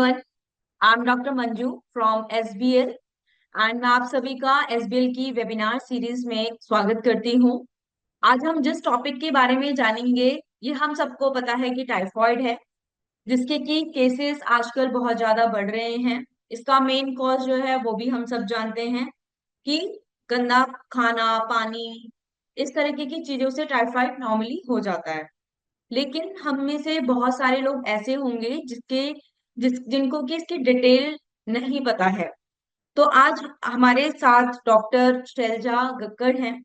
everyone. I'm doctor Manju from SBL and मैं आप सभी का एसबीएल की वेबिनार सीरीज में स्वागत करती हूँ। आज हम जिस टॉपिक के बारे में जानेंगे, ये हम सबको पता है कि टाइफॉइड है, जिसके कि केसेस आजकल बहुत ज्यादा बढ़ रहे हैं। इसका मेन कॉज जो है वो भी हम सब जानते हैं कि गंदा खाना, पानी, इस तरीके की चीजों से टाइफाइड नॉर्मली हो जाता है। लेकिन हम में से बहुत सारे लोग ऐसे होंगे जिनको कि इसकी डिटेल नहीं पता है। तो आज हमारे साथ डॉक्टर शैलजा गक्कड़ हैं,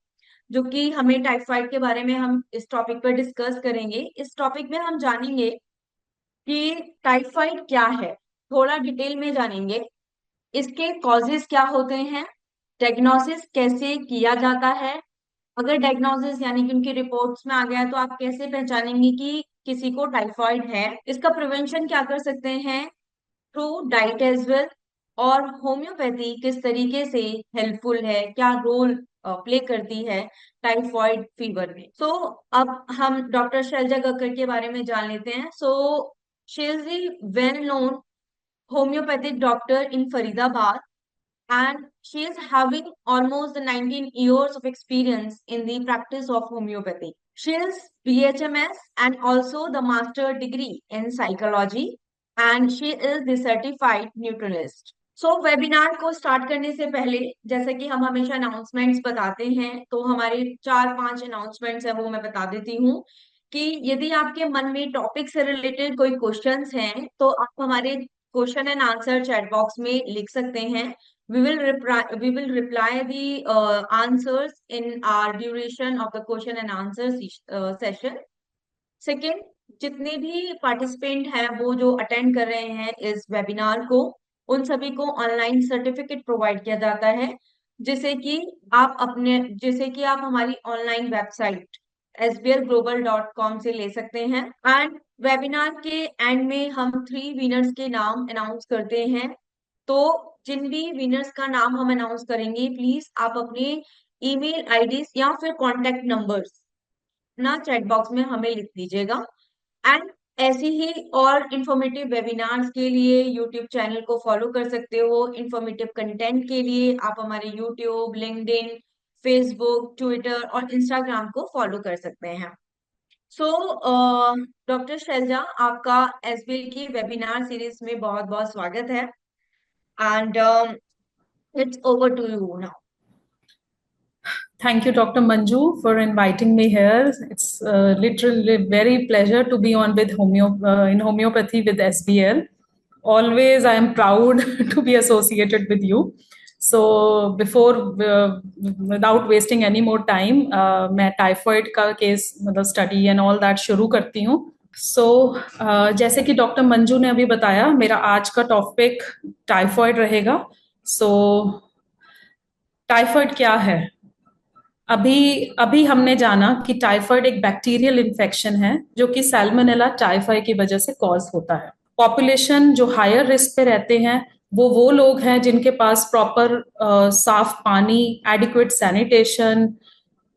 जो कि हमें टाइफाइड के बारे में हम इस टॉपिक पर डिस्कस करेंगे। इस टॉपिक में हम जानेंगे कि टाइफाइड क्या है, थोड़ा डिटेल में जानेंगे, इसके कॉजेस क्या होते हैं, डायग्नोसिस कैसे किया जाता है, अगर डायग्नोसिस यानी कि उनकी रिपोर्ट्स में आ गया है तो आप कैसे पहचानेंगे कि किसी को टाइफाइड है, इसका प्रिवेंशन क्या कर सकते हैं थ्रू डाइट एज वेल, और होम्योपैथी किस तरीके से हेल्पफुल है, क्या रोल प्ले करती है टाइफॉइड फीवर में। सो अब हम डॉक्टर शैलजा गक्कड़ के बारे में जान लेते हैं। So she is the well known homeopathic doctor in Faridabad, and she is having almost 19 years of experience in the practice of homeopathy. She is BHMS and also the master degree in psychology, and she is the certified nutritionist. So webinar को start करने से पहले, जैसे कि हम हमेशा announcements बताते हैं, तो हमारे 4-5 अनाउंसमेंट्स है वो मैं बता देती हूँ कि यदि आपके मन में टॉपिक से रिलेटेड कोई क्वेश्चंस हैं तो आप हमारे question and answer chat box में लिख सकते हैं। We will reply the answers in our duration of the question and answer session. Second, जितने भी पार्टिसिपेंट हैं वो जो अटेंड कर रहे हैं इस वेबिनार को, उन सभी को ऑनलाइन सर्टिफिकेट प्रोवाइड किया जाता है, जिसे कि आप हमारी ऑनलाइन वेबसाइट sblglobal.com से ले सकते हैं। एंड वेबिनार के एंड में हम 3 विनर्स के नाम अनाउंस करते हैं। तो जिन भी विनर्स का नाम हम अनाउंस करेंगे, प्लीज आप अपने ईमेल आईडी या फिर कॉन्टेक्ट नंबर्स ना चैट बॉक्स में हमें लिख दीजिएगा। एंड ऐसी ही और इंफॉर्मेटिव वेबिनार्स के लिए यूट्यूब चैनल को फॉलो कर सकते हो। इंफॉर्मेटिव कंटेंट के लिए आप हमारे यूट्यूब, लिंक्डइन, फेसबुक, ट्विटर और इंस्टाग्राम को फॉलो कर सकते हैं। सो डॉक्टर शैलजा, आपका एसबीएल की वेबिनार सीरीज में बहुत बहुत स्वागत है, and it's over to you now. Thank you, Dr. Manju, for inviting me here. It's literally very pleasure to be on with in homeopathy with SBL. Always, I am proud to be associated with you. So, without wasting any more time, मैं typhoid का case मतलब study and all that शुरू करती हूँ। जैसे कि doctor Manju ने अभी बताया, मेरा आज का टॉपिक टाइफॉइड रहेगा। टाइफॉइड क्या है? अभी हमने जाना कि टाइफॉइड एक बैक्टीरियल इन्फेक्शन है जो कि सैल्मोनेला टाइफाई की वजह से कॉज होता है। पॉपुलेशन जो हायर रिस्क पे रहते हैं वो लोग हैं जिनके पास प्रॉपर साफ पानी, एडिक्वेट सैनिटेशन,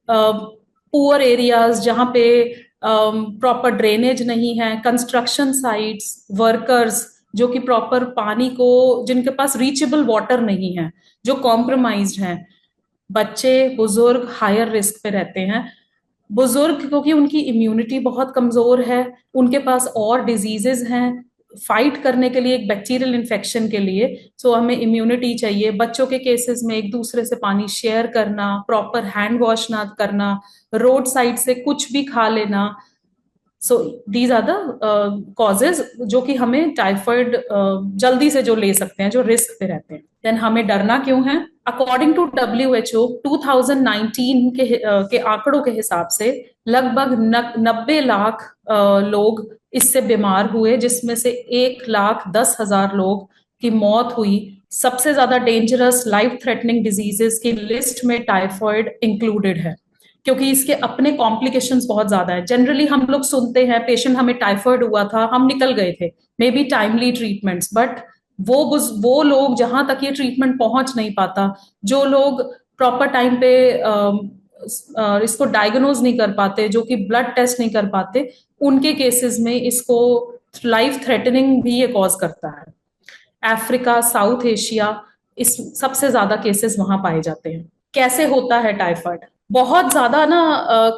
पुअर एरियाज जहाँ पे प्रॉपर ड्रेनेज नहीं है, कंस्ट्रक्शन साइट्स, वर्कर्स जो कि प्रॉपर पानी को, जिनके पास रीचेबल वाटर नहीं है, जो कॉम्प्रोमाइज्ड हैं, बच्चे, बुजुर्ग हायर रिस्क पे रहते हैं। बुजुर्ग क्योंकि उनकी इम्यूनिटी बहुत कमजोर है, उनके पास और डिजीजेस हैं फाइट करने के लिए एक बैक्टीरियल इन्फेक्शन के लिए, सो हमें इम्यूनिटी चाहिए। बच्चों के केसेस में एक दूसरे से पानी शेयर करना, प्रॉपर हैंड वॉश ना करना, रोड साइड से कुछ भी खा लेना, so these are the causes जो कि हमें टाइफॉइड जल्दी से जो ले सकते हैं, जो रिस्क पे रहते हैं। देन हमें डरना क्यों है? अकॉर्डिंग टू WHO 2019 के आंकड़ों के हिसाब से लगभग 90 लाख लोग इससे बीमार हुए, जिसमें से 1,10,000 लोग की मौत हुई। सबसे ज्यादा डेंजरस लाइफ थ्रेटनिंग डिजीजेस की लिस्ट में टाइफॉइड इंक्लूडेड है, क्योंकि इसके अपने कॉम्प्लिकेशंस बहुत ज्यादा है। जनरली हम लोग सुनते हैं पेशेंट हमें टाइफॉइड हुआ था, हम निकल गए थे, may be timely treatments, but वो लोग जहां तक ये ट्रीटमेंट पहुंच नहीं पाता, जो लोग प्रॉपर टाइम पे इसको डायग्नोज नहीं कर पाते, जो कि ब्लड टेस्ट नहीं कर पाते, उनके केसेस में इसको लाइफ थ्रेटनिंग भी ये कॉज करता है। अफ्रीका, साउथ एशिया, इस सबसे ज्यादा केसेस वहां पाए जाते हैं। कैसे होता है टाइफाइड? बहुत ज्यादा ना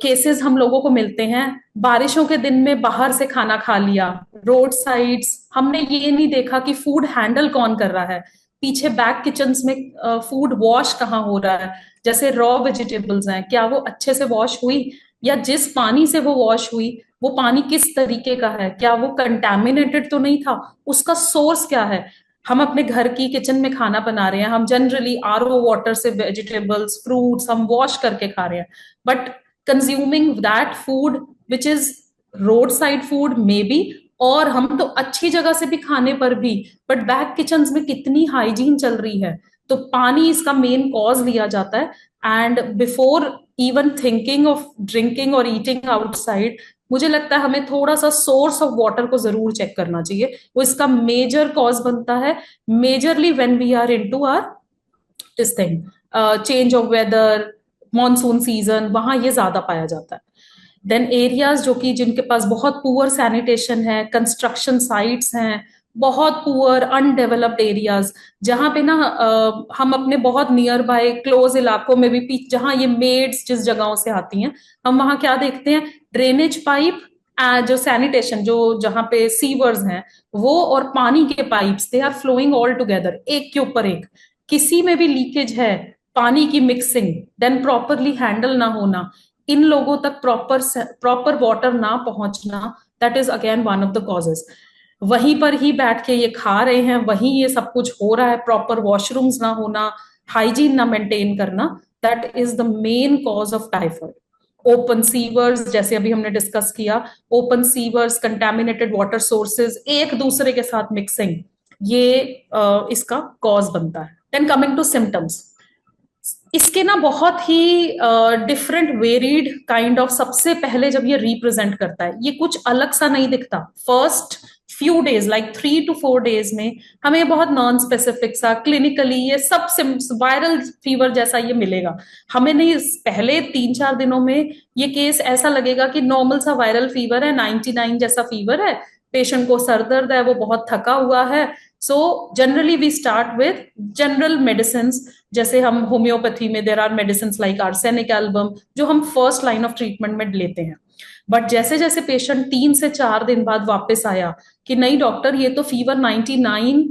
केसेस हम लोगों को मिलते हैं बारिशों के दिन में, बाहर से खाना खा लिया, रोड साइड्स, हमने ये नहीं देखा कि फूड हैंडल कौन कर रहा है, पीछे बैक किचन्स में फूड वॉश कहाँ हो रहा है, जैसे रॉ वेजिटेबल्स हैं क्या वो अच्छे से वॉश हुई, या जिस पानी से वो वॉश हुई वो पानी किस तरीके का है, क्या वो कंटेमिनेटेड तो नहीं था, उसका सोर्स क्या है। हम अपने घर की किचन में खाना बना रहे हैं, हम जनरली आरओ वाटर से वेजिटेबल्स फ्रूट्स हम वॉश करके खा रहे हैं, but consuming that food which is road side food may be, और हम तो अच्छी जगह से भी खाने पर भी, बट बैक किचन में कितनी हाइजीन चल रही है, तो पानी इसका मेन कॉज लिया जाता है। And before even thinking of drinking और ईटिंग आउटसाइड, मुझे लगता है हमें थोड़ा सा सोर्स ऑफ वाटर को जरूर चेक करना चाहिए, वो इसका मेजर कॉज बनता है, majorly when we are into are this thing, change of weather, monsoon season, वहां ये ज्यादा पाया जाता है। देन एरियाज जो कि जिनके पास बहुत पुअर सैनिटेशन है, कंस्ट्रक्शन साइट्स हैं, बहुत पुअर अनडेवलप्ड एरियाज, जहां पे ना हम अपने बहुत नियर बाय क्लोज इलाकों में भी जहां ये मेड्स जिस जगहों से आती हैं, हम वहां क्या देखते हैं, ड्रेनेज पाइप, जो सैनिटेशन जो जहां पे सीवर्स हैं वो और पानी के pipes they are flowing all together, एक के ऊपर एक, किसी में भी लीकेज है, पानी की मिक्सिंग, देन प्रॉपरली हैंडल ना होना, इन लोगों तक प्रॉपर वाटर ना पहुंचना, that is again one of the causes. वहीं पर ही बैठ के ये खा रहे हैं, वहीं ये सब कुछ हो रहा है, प्रॉपर वॉशरूम्स ना होना, हाइजीन ना मेंटेन करना, that is the main cause of typhoid. Open sewers, जैसे अभी हमने डिस्कस किया, open sewers, contaminated water sources, एक दूसरे के साथ मिक्सिंग, ये इसका कॉज बनता है। देन कमिंग टू सिम्टम्स, इसके ना बहुत ही डिफरेंट वेरिड काइंड ऑफ, सबसे पहले जब ये रिप्रेजेंट करता है, ये कुछ अलग सा नहीं दिखता, first few days like 3 to 4 days में हमें बहुत नॉन स्पेसिफिक सा क्लिनिकली ये सब वायरल फीवर जैसा ये मिलेगा, हमें नहीं, पहले 3-4 दिनों में ये केस ऐसा लगेगा कि नॉर्मल सा वायरल फीवर है, 99 जैसा फीवर है, पेशेंट को सर दर्द है, वो बहुत थका हुआ है। So generally we start with general medicine, जैसे हम होम्योपैथी में there are medicine like arsenic album, जो हम फर्स्ट लाइन ऑफ ट्रीटमेंट में लेते हैं। बट जैसे जैसे पेशेंट 3 से 4 दिन बाद वापस आया कि नहीं डॉक्टर ये तो फीवर 99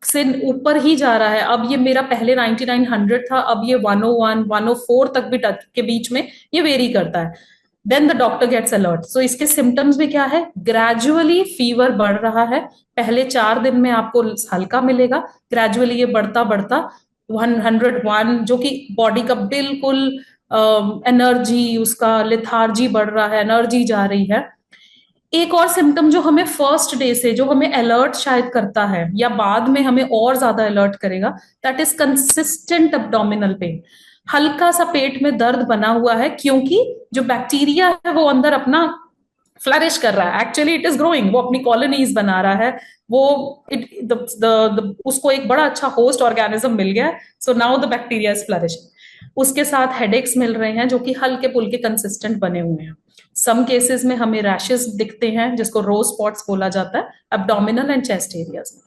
से ऊपर ही जा रहा है, अब ये मेरा पहले 99 100 था, अब ये 101 104 तक भी टच के बीच में ये वेरी करता है, then the doctor gets alert. So इसके सिम्टम्स में क्या है, ग्रेजुअली फीवर बढ़ रहा है, पहले 4 दिन में आपको हल्का मिलेगा, ग्रेजुअली ये बढ़ता बढ़ता 101, जो कि बॉडी का बिल्कुल एनर्जी, उसका लिथार्जी बढ़ रहा है, एनर्जी जा रही है। एक और सिम्टम जो हमें फर्स्ट डे से, जो हमें अलर्ट शायद करता है या बाद में हमें और ज्यादा अलर्ट करेगा, that is consistent abdominal pain, हल्का सा पेट में दर्द बना हुआ है, क्योंकि जो बैक्टीरिया है वो अंदर अपना फ्लरिश कर रहा है, एक्चुअली इट इज ग्रोइंग, वो अपनी कॉलोनीज बना रहा है, वो उसको एक बड़ा अच्छा होस्ट ऑर्गेनिज्म मिल गया, so now the bacteria is flourishing. उसके साथ हेडेक्स मिल रहे हैं जो कि हल्के पुल्के कंसिस्टेंट बने हुए हैं, सम केसेस में हमें रैशेस दिखते हैं जिसको रोज स्पॉट्स बोला जाता है एब्डोमिनल एंड चेस्ट एरियाज में।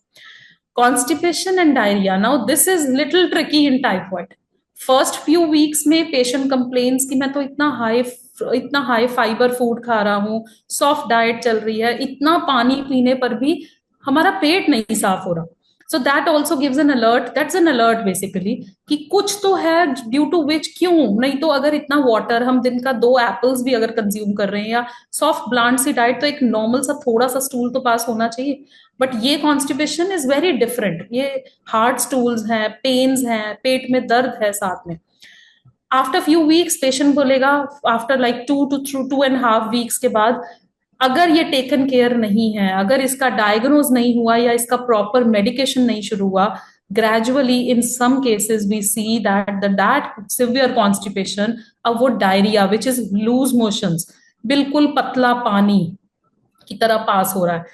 Constipation and diarrhoea, now this is little tricky in typhoid. First few weeks में पेशेंट कंप्लेन्स कि मैं तो इतना हाई फाइबर फूड खा रहा हूँ, सॉफ्ट डाइट चल रही है, इतना पानी पीने पर भी हमारा पेट नहीं साफ हो रहा। So that also gives an alert, that's an alert basically कि कुछ तो है, ड्यू टू विच, क्यों नहीं तो अगर इतना वाटर हम दिन का 2 एप्पल्स भी अगर कंज्यूम कर रहे हैं या सॉफ्ट ब्लांट सी डाइट, तो एक नॉर्मल सा थोड़ा सा स्टूल तो पास होना चाहिए, बट ये कॉन्स्टिपेशन इज वेरी डिफरेंट, ये हार्ड स्टूल्स हैं, पेन्स हैं, पेट में दर्द है साथ में। आफ्टर फ्यू वीक्स पेशेंट बोलेगा, आफ्टर लाइक 2 to 2.5 weeks के बाद, अगर ये टेकन केयर नहीं है, अगर इसका डायग्नोज नहीं हुआ या इसका प्रॉपर मेडिकेशन नहीं शुरू हुआ, gradually in some cases we see that severe constipation, अब वो diarrhoea which is loose motions, बिल्कुल पतला पानी की तरह पास हो रहा है।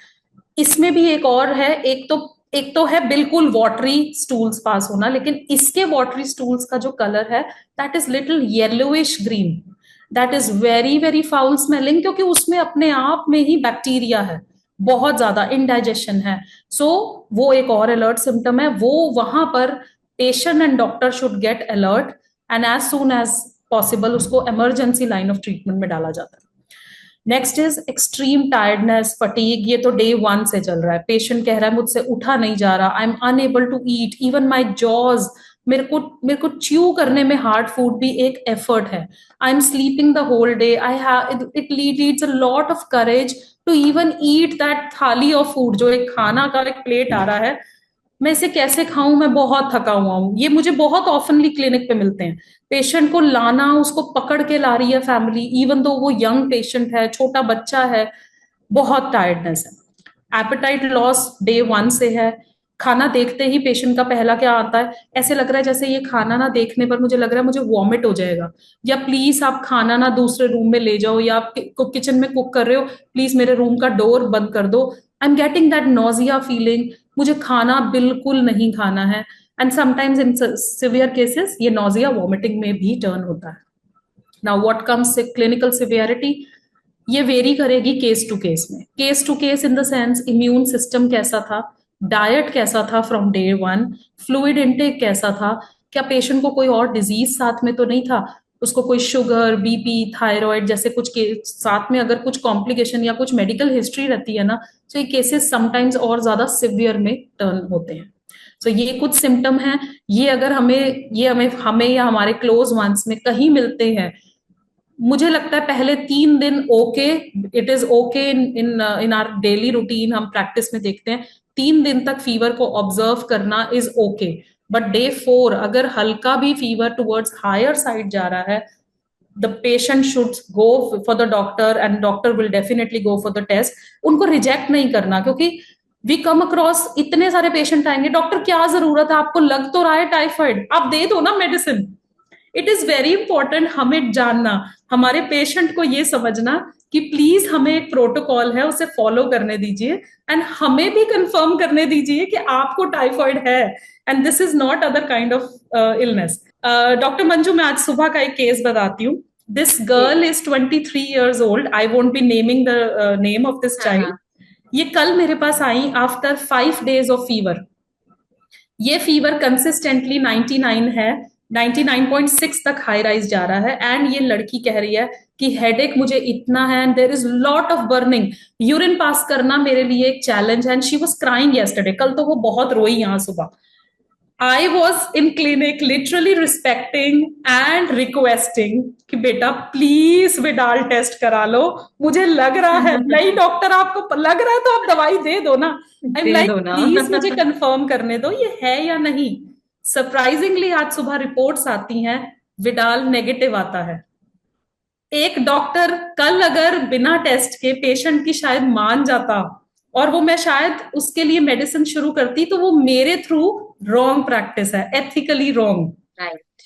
इसमें भी एक और है, एक तो है बिल्कुल वाटरी स्टूल्स पास होना, लेकिन इसके वाटरी स्टूल्स का जो कलर है that is little yellowish green, that is very very foul smelling, क्योंकि उसमें अपने आप में ही बैक्टीरिया है, बहुत ज्यादा इंडाइजेशन है, सो वो एक और अलर्ट सिम्टम है। वो वहां पर patient and doctor should get alert and as soon as possible उसको इमरजेंसी लाइन ऑफ ट्रीटमेंट में डाला जाता है। Next is extreme tiredness, fatigue. ये तो डे 1 से चल रहा है। पेशेंट कह रहा है मुझसे उठा नहीं जा रहा, I am unable to eat, even my jaws, मेरे को च्यू करने में हार्ड फूड भी एक एफर्ट है। I am sleeping the whole day, I have it needs a lot of courage to even eat that thali of food, जो एक खाना का एक प्लेट आ रहा है, मैं इसे कैसे खाऊं, मैं बहुत थका हुआ हूं। ये मुझे बहुत ऑफनली क्लिनिक पे मिलते हैं। पेशेंट को लाना, उसको पकड़ के ला रही है फैमिली, इवन दो वो यंग पेशेंट है, छोटा बच्चा है, बहुत टायर्डनेस है। एपेटाइट लॉस डे 1 से है। खाना देखते ही पेशेंट का पहला क्या आता है, ऐसे लग रहा है जैसे ये खाना ना देखने पर मुझे लग रहा है मुझे वॉमिट हो जाएगा, या प्लीज आप खाना ना दूसरे रूम में ले जाओ, या आप किचन में कुक कर रहे हो, प्लीज मेरे रूम का डोर बंद कर दो। I am getting that nausea feeling, मुझे खाना बिल्कुल नहीं खाना है। And sometimes in severe cases ये नोजिया वॉमिटिंग में भी टर्न होता है। Now what comes clinical severity, ये वेरी करेगी केस टू केस में। Case to case in the sense immune system कैसा था, डाइट कैसा था फ्रॉम डे 1, फ्लूइड इनटेक कैसा था, क्या पेशेंट को कोई और डिजीज साथ में तो नहीं था, उसको कोई शुगर, बीपी, थायराइड जैसे कुछ के साथ में अगर कुछ कॉम्प्लिकेशन या कुछ मेडिकल हिस्ट्री रहती है ना, तो ये केसेस समटाइम्स और ज्यादा सिवियर में टर्न होते हैं। तो ये कुछ सिम्टम हैं। ये अगर हमें या हमारे क्लोज वंस में कहीं मिलते हैं, मुझे लगता है पहले 3 दिन okay, it is okay in our daily routine, हम प्रैक्टिस में देखते हैं 3 दिन तक फीवर को ऑब्जर्व करना इज ओके। बट डे 4 अगर हल्का भी फीवर टुवर्ड्स हायर साइड जा रहा है, the patient should go for the doctor and doctor will definitely go for the test. उनको रिजेक्ट नहीं करना, क्योंकि वी कम अक्रॉस इतने सारे पेशेंट आएंगे, डॉक्टर क्या जरूरत है, आपको लग तो रहा है टाइफाइड, आप दे दो ना medicine. It is very important हमें जानना, हमारे पेशेंट को ये समझना कि प्लीज हमें एक प्रोटोकॉल है उसे फॉलो करने दीजिए, एंड हमें भी कंफर्म करने दीजिए कि आपको टाइफाइड है and this is not other kind of illness. Doctor Manju, मैं आज सुबह का एक केस बताती हूँ। This girl is 23 years old, I won't be naming the name of this child. ये कल मेरे पास आई आफ्टर 5 days ऑफ फीवर। ये फीवर कंसिस्टेंटली 99 है, 99.6 तक हाई राइज जा रहा है, एंड ये लड़की कह रही है कि हेडेक मुझे इतना है and there is lot of burning, urine pass करना मेरे लिए एक चैलेंज है, and she was crying yesterday, कल तो वो बहुत रोई यहाँ सुबह। I was in clinic literally respecting and requesting कि बेटा प्लीज विडाल टेस्ट करा लो, मुझे लग रहा है नहीं डॉक्टर आपको लग रहा है तो आप दवाई दे दो ना, आई एम लाइक प्लीज मुझे कंफर्म करने दो ये है या नहीं। सरप्राइजिंगली आज सुबह रिपोर्ट्स आती हैं, विडाल नेगेटिव आता है। एक डॉक्टर कल अगर बिना टेस्ट के पेशेंट की शायद मान जाता और वो मैं शायद उसके लिए मेडिसिन शुरू करती, तो वो मेरे थ्रू रॉन्ग प्रैक्टिस है, एथिकली रॉन्ग।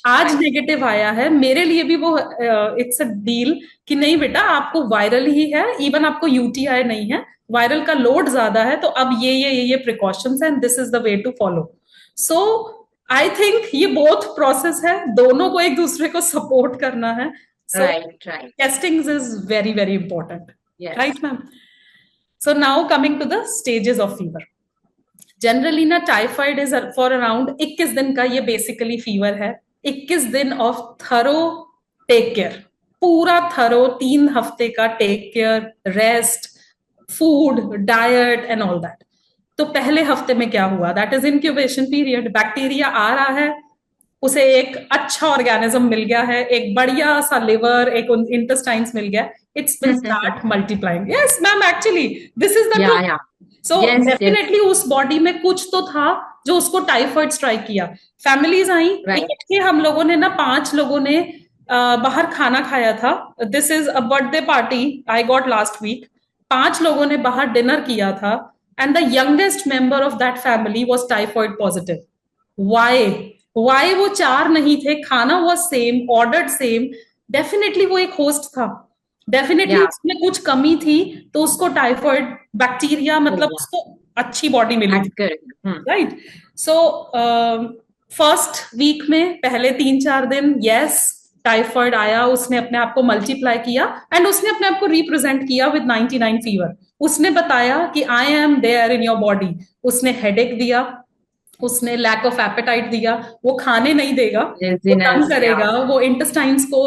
आज नेगेटिव आया है, मेरे लिए भी वो इट्स अ डील कि नहीं बेटा आपको वायरल ही है, इवन आपको यूटीआई नहीं है, वायरल का लोड ज्यादा है, तो अब ये प्रिकॉशंस है and this is the way to follow. So I think ये बोथ प्रोसेस है, दोनों को एक दूसरे को सपोर्ट करना है। So testing is very, very important. Yes. Right, ma'am? So now coming to the stages of fever. Generally ना टाइफाइड is for around 21 दिन का ये basically fever है। 21 दिन of thorough take care, पूरा thorough 3 हफ्ते का take care, rest, food, diet and all that। तो पहले हफ्ते में क्या हुआ, that is incubation period. Bacteria आ रहा है, उसे एक अच्छा ऑर्गेनिज्म मिल गया है, एक बढ़िया सा लिवर, एक इंटेस्टाइन्स मिल गया, it's will start multiplying. Yes ma'am, actually this is the truth. So definitely उस बॉडी में कुछ तो था जो उसको टाइफाइड स्ट्राइक किया। फैमिलीज आई इकट्ठे, हम लोगों ने ना 5 लोगों ने बाहर खाना खाया था। This is a birthday party I got last week. 5 लोगों ने बाहर डिनर किया था and the youngest member of that family was typhoid positive. Why वो 4 नहीं थे, खाना was same, ordered same, definitely वो एक होस्ट था, डेफिनेटली उसमें कुछ कमी थी, तो उसको टाइफाइड बैक्टीरिया मतलब उसको अच्छी बॉडी मिली, राइट। सो फर्स्ट वीक में पहले 3-4 दिन यस टाइफॉइड आया, उसने अपने आप को मल्टीप्लाई किया एंड उसने अपने आप को रिप्रेजेंट किया विद 99 फीवर। उसने बताया कि I am there in your body. उसने हेडेक दिया, उसने लैक ऑफ एपेटाइट दिया, वो खाने नहीं देगा, वो तंग लेजीनेस, या करेगा, वो इंटेस्टाइन्स को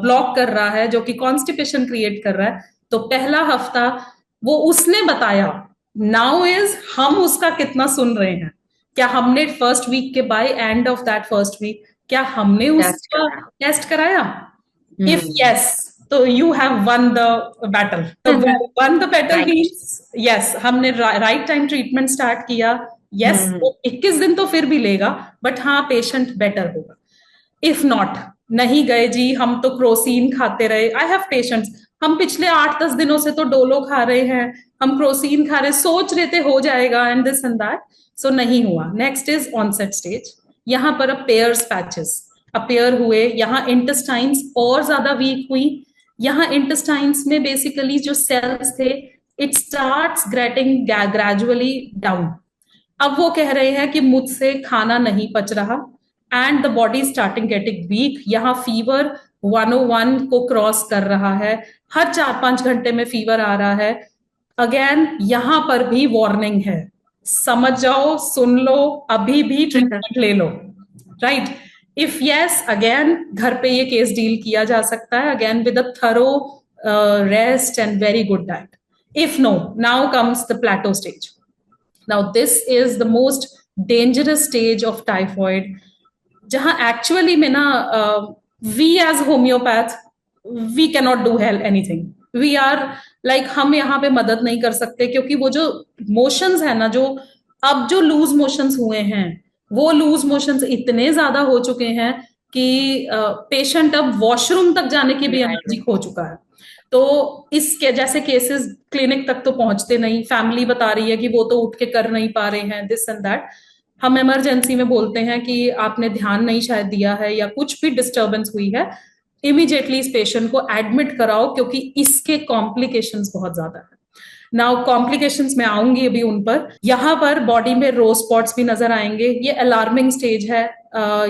ब्लॉक कर रहा है, जो कि कॉन्स्टिपेशन क्रिएट कर रहा है। तो पहला हफ्ता वो उसने बताया। नाउ इज हम उसका कितना सुन रहे हैं? क्या हमने फर्स्ट वीक के by end of that first week क्या हमने टेस्ट उसका करा। टेस्ट कराया? If hmm. यस, तो you have won the battle. तो won the battle right. Means yes, हमने राइट टाइम ट्रीटमेंट स्टार्ट किया। Yes, hmm. वो 21 दिन तो फिर भी लेगा, बट हाँ, पेशेंट बेटर होगा। इफ नॉट, नहीं गए जी, हम तो क्रोसीन खाते रहे। आई हैव पेशेंट्स, हम पिछले 8-10 दिनों से तो डोलो खा रहे हैं, हम क्रोसीन खा रहे, सोच रहे थे हो जाएगा and this and that, so नहीं हुआ। Next is onset stage. यहाँ पर अब पेयर्स पैचेस अपेयर हुए, यहाँ इंटेस्टाइन्स और ज्यादा वीक हुई। यहाँ इंटेस्टाइन्स में बेसिकली जो सेल्स थे, it starts grating gradually down. अब वो कह रहे हैं कि मुझसे खाना नहीं पच रहा and the body starting getting weak. यहाँ फीवर 101 को क्रॉस कर रहा है, हर 4-5 घंटे में फीवर आ रहा है। अगेन यहाँ पर भी वार्निंग है, समझ जाओ, सुन लो, अभी भी ट्रीटमेंट ले लो। राइट? इफ यस, अगेन घर पे ये केस डील किया जा सकता है, again with a thorough rest and very good diet. If no, now comes the plateau stage. Now, this is the most dangerous stage of typhoid, जहां actually में ना we as homeopath we can not do help anything. We are like, हम यहाँ पे मदद नहीं कर सकते, क्योंकि वो जो मोशंस है ना, जो अब जो लूज मोशंस हुए हैं, वो लूज मोशंस इतने ज्यादा हो चुके हैं कि पेशेंट अब वॉशरूम तक जाने की भी एनर्जी खो चुका है। तो इसके जैसे केसेस क्लिनिक तक तो पहुंचते नहीं, फैमिली बता रही है कि वो तो उठ के कर नहीं पा रहे हैं, दिस एंड दैट। हम इमरजेंसी में बोलते हैं कि आपने ध्यान नहीं शायद दिया है या कुछ भी डिस्टर्बेंस हुई है, इमीडिएटली इस पेशेंट को एडमिट कराओ, क्योंकि इसके कॉम्प्लिकेशंस बहुत ज्यादा है। नाउ कॉम्प्लिकेशंस में आऊंगी अभी उन पर। यहाँ पर बॉडी में रोज स्पॉट्स भी नजर आएंगे, ये अलार्मिंग स्टेज है।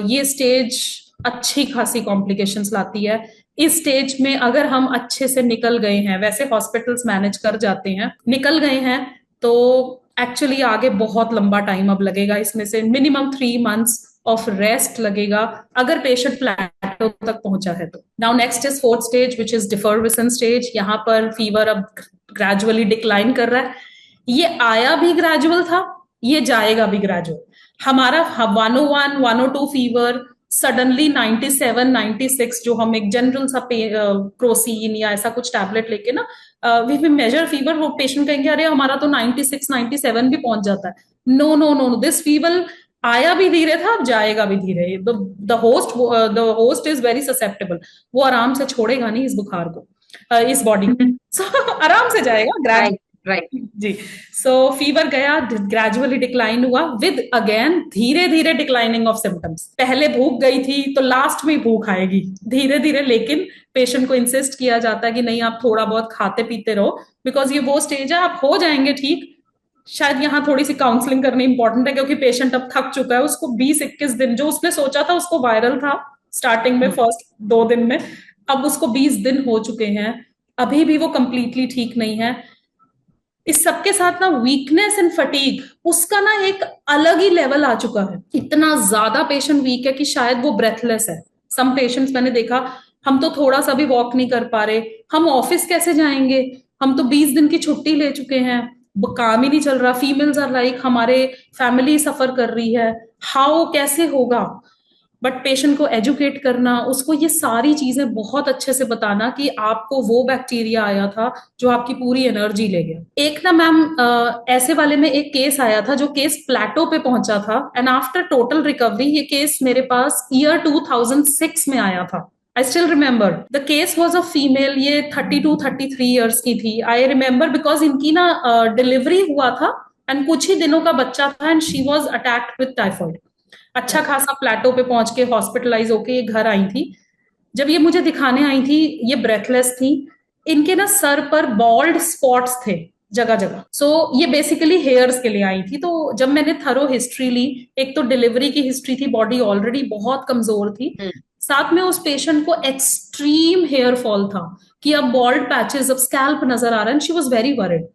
ये स्टेज अच्छी खासी कॉम्प्लिकेशंस लाती है। इस स्टेज में अगर हम अच्छे से निकल गए हैं, वैसे हॉस्पिटल्स मैनेज कर जाते हैं, निकल गए हैं, तो एक्चुअली आगे बहुत लंबा टाइम अब लगेगा, इसमें से मिनिमम 3 months ऑफ रेस्ट लगेगा अगर पेशेंट प्लेटो तक पहुंचा है तो। Now next is fourth stage, which is defervescence stage. यहाँ पर फीवर अब ग्रेजुअली डिक्लाइन कर रहा है। ये आया भी ग्रेजुअल था, ये जाएगा भी ग्रेजुअल। हमारा 101 102 फीवर सडनली 97 96, जो हम एक जनरल सा क्रोसीन या ऐसा कुछ टैबलेट लेके ना वी मेजर फीवर, वो पेशेंट कहेंगे अरे हमारा तो 96 97 भी पहुंच जाता है। No no no, this fever आया भी धीरे था, अब जाएगा भी धीरे। The host is very susceptible, वो आराम से छोड़ेगा नहीं इस बुखार को, इस बॉडी को। So, आराम से जाएगा राइट, ग्रेजुअली। राइट। जी। सो फीवर गया, ग्रेजुअली डिक्लाइन हुआ विद अगेन धीरे धीरे डिक्लाइनिंग ऑफ सिम्टम्स। पहले भूख गई थी तो लास्ट में भूख आएगी धीरे धीरे, लेकिन पेशेंट को इंसिस्ट किया जाता है कि नहीं, आप थोड़ा बहुत खाते पीते रहो, बिकॉज ये वो स्टेज है, आप हो जाएंगे ठीक। शायद यहाँ थोड़ी सी काउंसलिंग करनी इंपॉर्टेंट है, क्योंकि पेशेंट अब थक चुका है। उसको 20-21 दिन, जो उसने सोचा था उसको वायरल था स्टार्टिंग में फर्स्ट 2 दिन में, अब उसको 20 दिन हो चुके हैं, अभी भी वो कंप्लीटली ठीक नहीं है। इस सबके साथ ना वीकनेस एंड फटीग, उसका ना एक अलग ही लेवल आ चुका है। इतना ज्यादा पेशेंट वीक है कि शायद वो ब्रेथलेस है। सम पेशेंट्स मैंने देखा, हम तो थोड़ा सा भी वॉक नहीं कर पा रहे, हम ऑफिस कैसे जाएंगे, हम तो 20 दिन की छुट्टी ले चुके हैं, काम ही नहीं चल रहा। फीमेल्स आर लाइक, हमारे फैमिली सफर कर रही है, हाउ, कैसे होगा। बट पेशेंट को एजुकेट करना, उसको ये सारी चीजें बहुत अच्छे से बताना कि आपको वो बैक्टीरिया आया था जो आपकी पूरी एनर्जी ले गया। एक ना मैम ऐसे वाले में एक केस आया था, जो केस प्लेटो पे पहुंचा था, एंड आफ्टर टोटल रिकवरी ये केस मेरे पास ईयर 2006 में आया था। I still remember the case was a female, ये 32-33 ईयर्स की थी। आई रिमेम्बर बिकॉज इनकी ना डिलीवरी हुआ था एंड कुछ ही दिनों का बच्चा था, and she was attacked with typhoid. अच्छा खासा प्लेटो पे पहुंच के हॉस्पिटलाइज होके ये घर आई थी। जब ये मुझे दिखाने आई थी, ये ब्रेथलेस थी, इनके ना सर पर बॉल्ड स्पॉट्स थे जगह जगह। सो ये बेसिकली हेयर्स के लिए आई थी। तो जब मैंने थरो हिस्ट्री ली, एक तो डिलीवरी की हिस्ट्री थी, बॉडी ऑलरेडी बहुत कमजोर थी, साथ में उस पेशेंट को एक्सट्रीम हेयर फॉल था कि अब बॉल्ड पैचेस, अब स्कैल्प नजर आ रहा है, and she was very worried.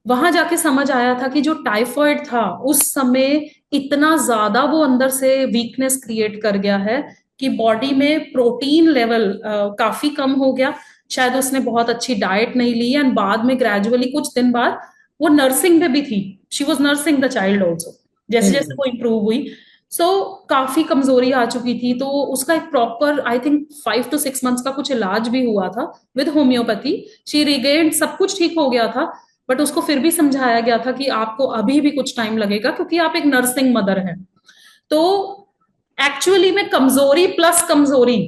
वहां जाके समझ आया था कि जो टाइफॉइड था उस समय इतना ज्यादा वो अंदर से वीकनेस क्रिएट कर गया है कि बॉडी में प्रोटीन लेवल काफी कम हो गया। शायद उसने बहुत अच्छी डाइट नहीं ली, एंड बाद में ग्रेजुअली कुछ दिन बाद वो नर्सिंग में भी थी, she was nursing the child also, जैसे जैसे हम्म। वो इम्प्रूव हुई। सो काफी कमजोरी आ चुकी थी, तो उसका एक proper I think 5 to 6 months का कुछ इलाज भी हुआ था विद होम्योपैथी। शी रिगेन्ड, सब कुछ ठीक हो गया था, बट उसको फिर भी समझाया गया था कि आपको अभी भी कुछ टाइम लगेगा क्योंकि आप एक नर्सिंग मदर हैं। तो एक्चुअली में कमजोरी प्लस कमजोरी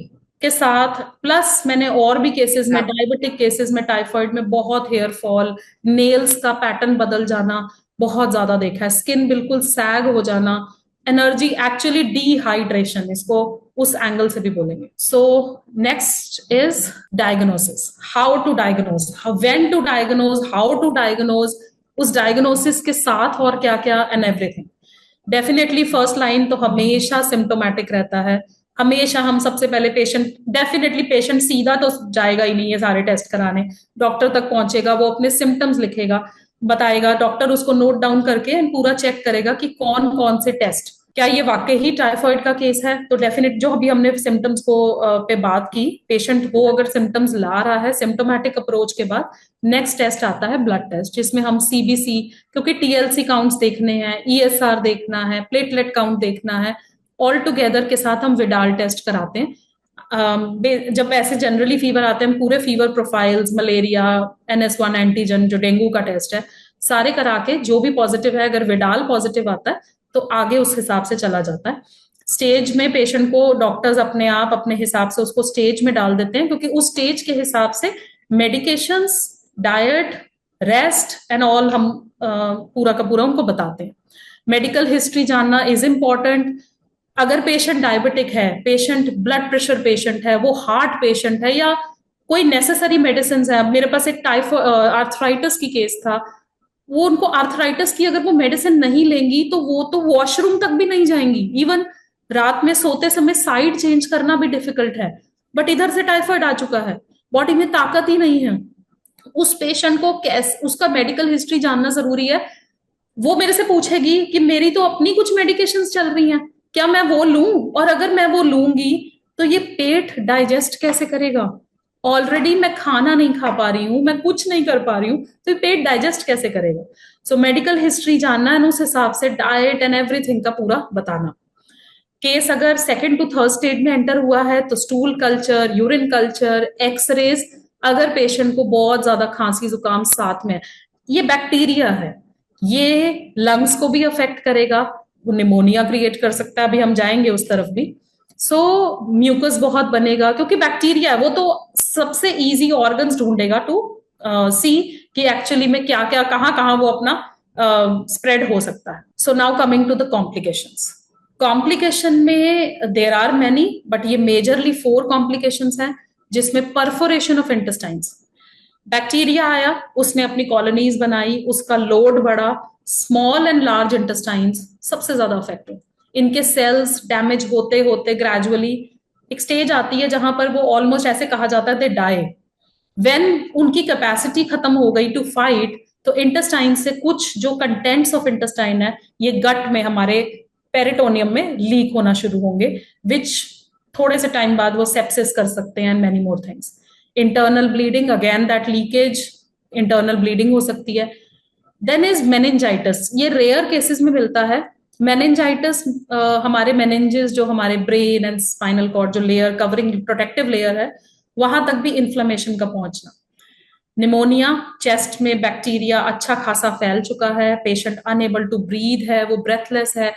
के साथ, प्लस मैंने और भी केसेस में, डायबिटिक केसेस में, टाइफाइड में बहुत हेयर फॉल, नेल्स का पैटर्न बदल जाना बहुत ज्यादा देखा है, स्किन बिल्कुल सैग हो जाना, एनर्जी, एक्चुअली डिहाइड्रेशन इसको उस एंगल से भी बोलेंगे। So next is diagnosis, how to diagnose, when to diagnose, how to diagnose, उस डायग्नोसिस के साथ और क्या क्या, and everything. Definitely first line तो हमेशा सिम्टोमेटिक रहता है। हमेशा हम सबसे पहले पेशेंट, डेफिनेटली पेशेंट सीधा तो जाएगा ही नहीं है सारे टेस्ट कराने, डॉक्टर तक पहुंचेगा, वो अपने सिम्टम्स लिखेगा, बताएगा, डॉक्टर उसको नोट डाउन करके पूरा चेक करेगा कि कौन कौन से टेस्ट, क्या ये वाकई ही टाइफॉइड का केस है। तो डेफिनेट जो अभी हमने सिम्टम्स को पे बात की, पेशेंट वो अगर सिम्टम्स ला रहा है सिम्टोमेटिक अप्रोच के बाद, नेक्स्ट टेस्ट आता है ब्लड टेस्ट, जिसमें हम सीबीसी, क्योंकि टीएलसी काउंट्स देखने हैं, ईएसआर देखना है, प्लेटलेट काउंट देखना है, ऑल टुगेदर के साथ हम विडाल टेस्ट कराते हैं। जब ऐसे जनरली फीवर आते हैं, हम पूरे fever profiles, malaria, NS1 antigen जो डेंगू का टेस्ट है, सारे करा के जो भी पॉजिटिव है, अगर विडाल पॉजिटिव आता है तो आगे उस हिसाब से चला जाता है। स्टेज में पेशेंट को डॉक्टर्स अपने आप अपने हिसाब से उसको स्टेज में डाल देते हैं, क्योंकि उस स्टेज के हिसाब से medications, diet, rest and all हम पूरा का पूरा उनको बताते हैं। मेडिकल हिस्ट्री जानना इज इम्पॉर्टेंट। अगर पेशेंट डायबिटिक है, पेशेंट ब्लड प्रेशर पेशेंट है, वो हार्ट पेशेंट है, या कोई नेसेसरी मेडिसिन है, मेरे पास एक आर्थराइटिस की केस था, वो उनको आर्थराइटिस की अगर वो मेडिसिन नहीं लेंगी तो वो तो वॉशरूम तक भी नहीं जाएंगी, इवन रात में सोते समय साइड चेंज करना भी डिफिकल्ट है, बट इधर से टाइफाइड आ चुका है, बॉडी में ताकत ही नहीं है। उस पेशेंट को कैसे, उसका मेडिकल हिस्ट्री जानना जरूरी है। वो मेरे से पूछेगी कि मेरी तो अपनी कुछ मेडिकेशंस चल रही हैं, क्या मैं वो लूं, और अगर मैं वो लूंगी तो ये पेट डाइजेस्ट कैसे करेगा, ऑलरेडी मैं खाना नहीं खा पा रही हूँ, मैं कुछ नहीं कर पा रही हूँ, तो ये पेट डाइजेस्ट कैसे करेगा। सो मेडिकल हिस्ट्री जानना है, उस हिसाब से डाइट एंड एवरीथिंग का पूरा बताना। केस अगर सेकेंड टू थर्ड स्टेज में एंटर हुआ है तो stool culture, urine culture, x-rays, अगर पेशेंट को बहुत ज्यादा खांसी जुकाम साथ में, ये बैक्टीरिया है, ये लंग्स को भी अफेक्ट करेगा, वो निमोनिया क्रिएट कर सकता है, अभी हम जाएंगे उस तरफ भी। सो म्यूकस बहुत बनेगा, क्योंकि बैक्टीरिया है, वो तो सबसे इजी ऑर्गन्स ढूंढेगा टू सी कि एक्चुअली में क्या क्या, कहाँ कहाँ वो अपना स्प्रेड हो सकता है। So now coming to the complications. Complication में देर आर मैनी, बट ये मेजरली 4 कॉम्प्लिकेशंस हैं, जिसमें परफोरेशन ऑफ इंटेस्टाइन्स, बैक्टीरिया आया, उसने अपनी कॉलोनीज बनाई, उसका लोड बढ़ा, स्मॉल एंड लार्ज इंटेस्टाइन्स सबसे ज्यादा अफेक्ट हुए, इनके सेल्स डैमेज होते होते ग्रेजुअली एक स्टेज आती है जहां पर वो ऑलमोस्ट ऐसे कहा जाता है दे डाई, वेन उनकी कैपेसिटी खत्म हो गई टू फाइट, तो इंटेस्टाइन से कुछ जो कंटेंट्स ऑफ इंटेस्टाइन है, ये गट में हमारे पेरिटोनियम में लीक होना शुरू होंगे, विच थोड़े से टाइम बाद वो सेप्सिस कर सकते हैं, and many more things. Internal bleeding, again that leakage, internal bleeding हो सकती है। देन इज मेनिंजाइटिस, ये रेयर केसेस में मिलता है। मेनिंजाइटिस, हमारे मेनिंजेस जो हमारे ब्रेन एंड स्पाइनल कॉर्ड जो लेयर कवरिंग प्रोटेक्टिव लेयर है, वहां तक भी इन्फ्लेमेशन का पहुंचना। निमोनिया, चेस्ट में बैक्टीरिया अच्छा खासा फैल चुका है, पेशेंट अनएबल टू ब्रीथ है, वो ब्रेथलेस है,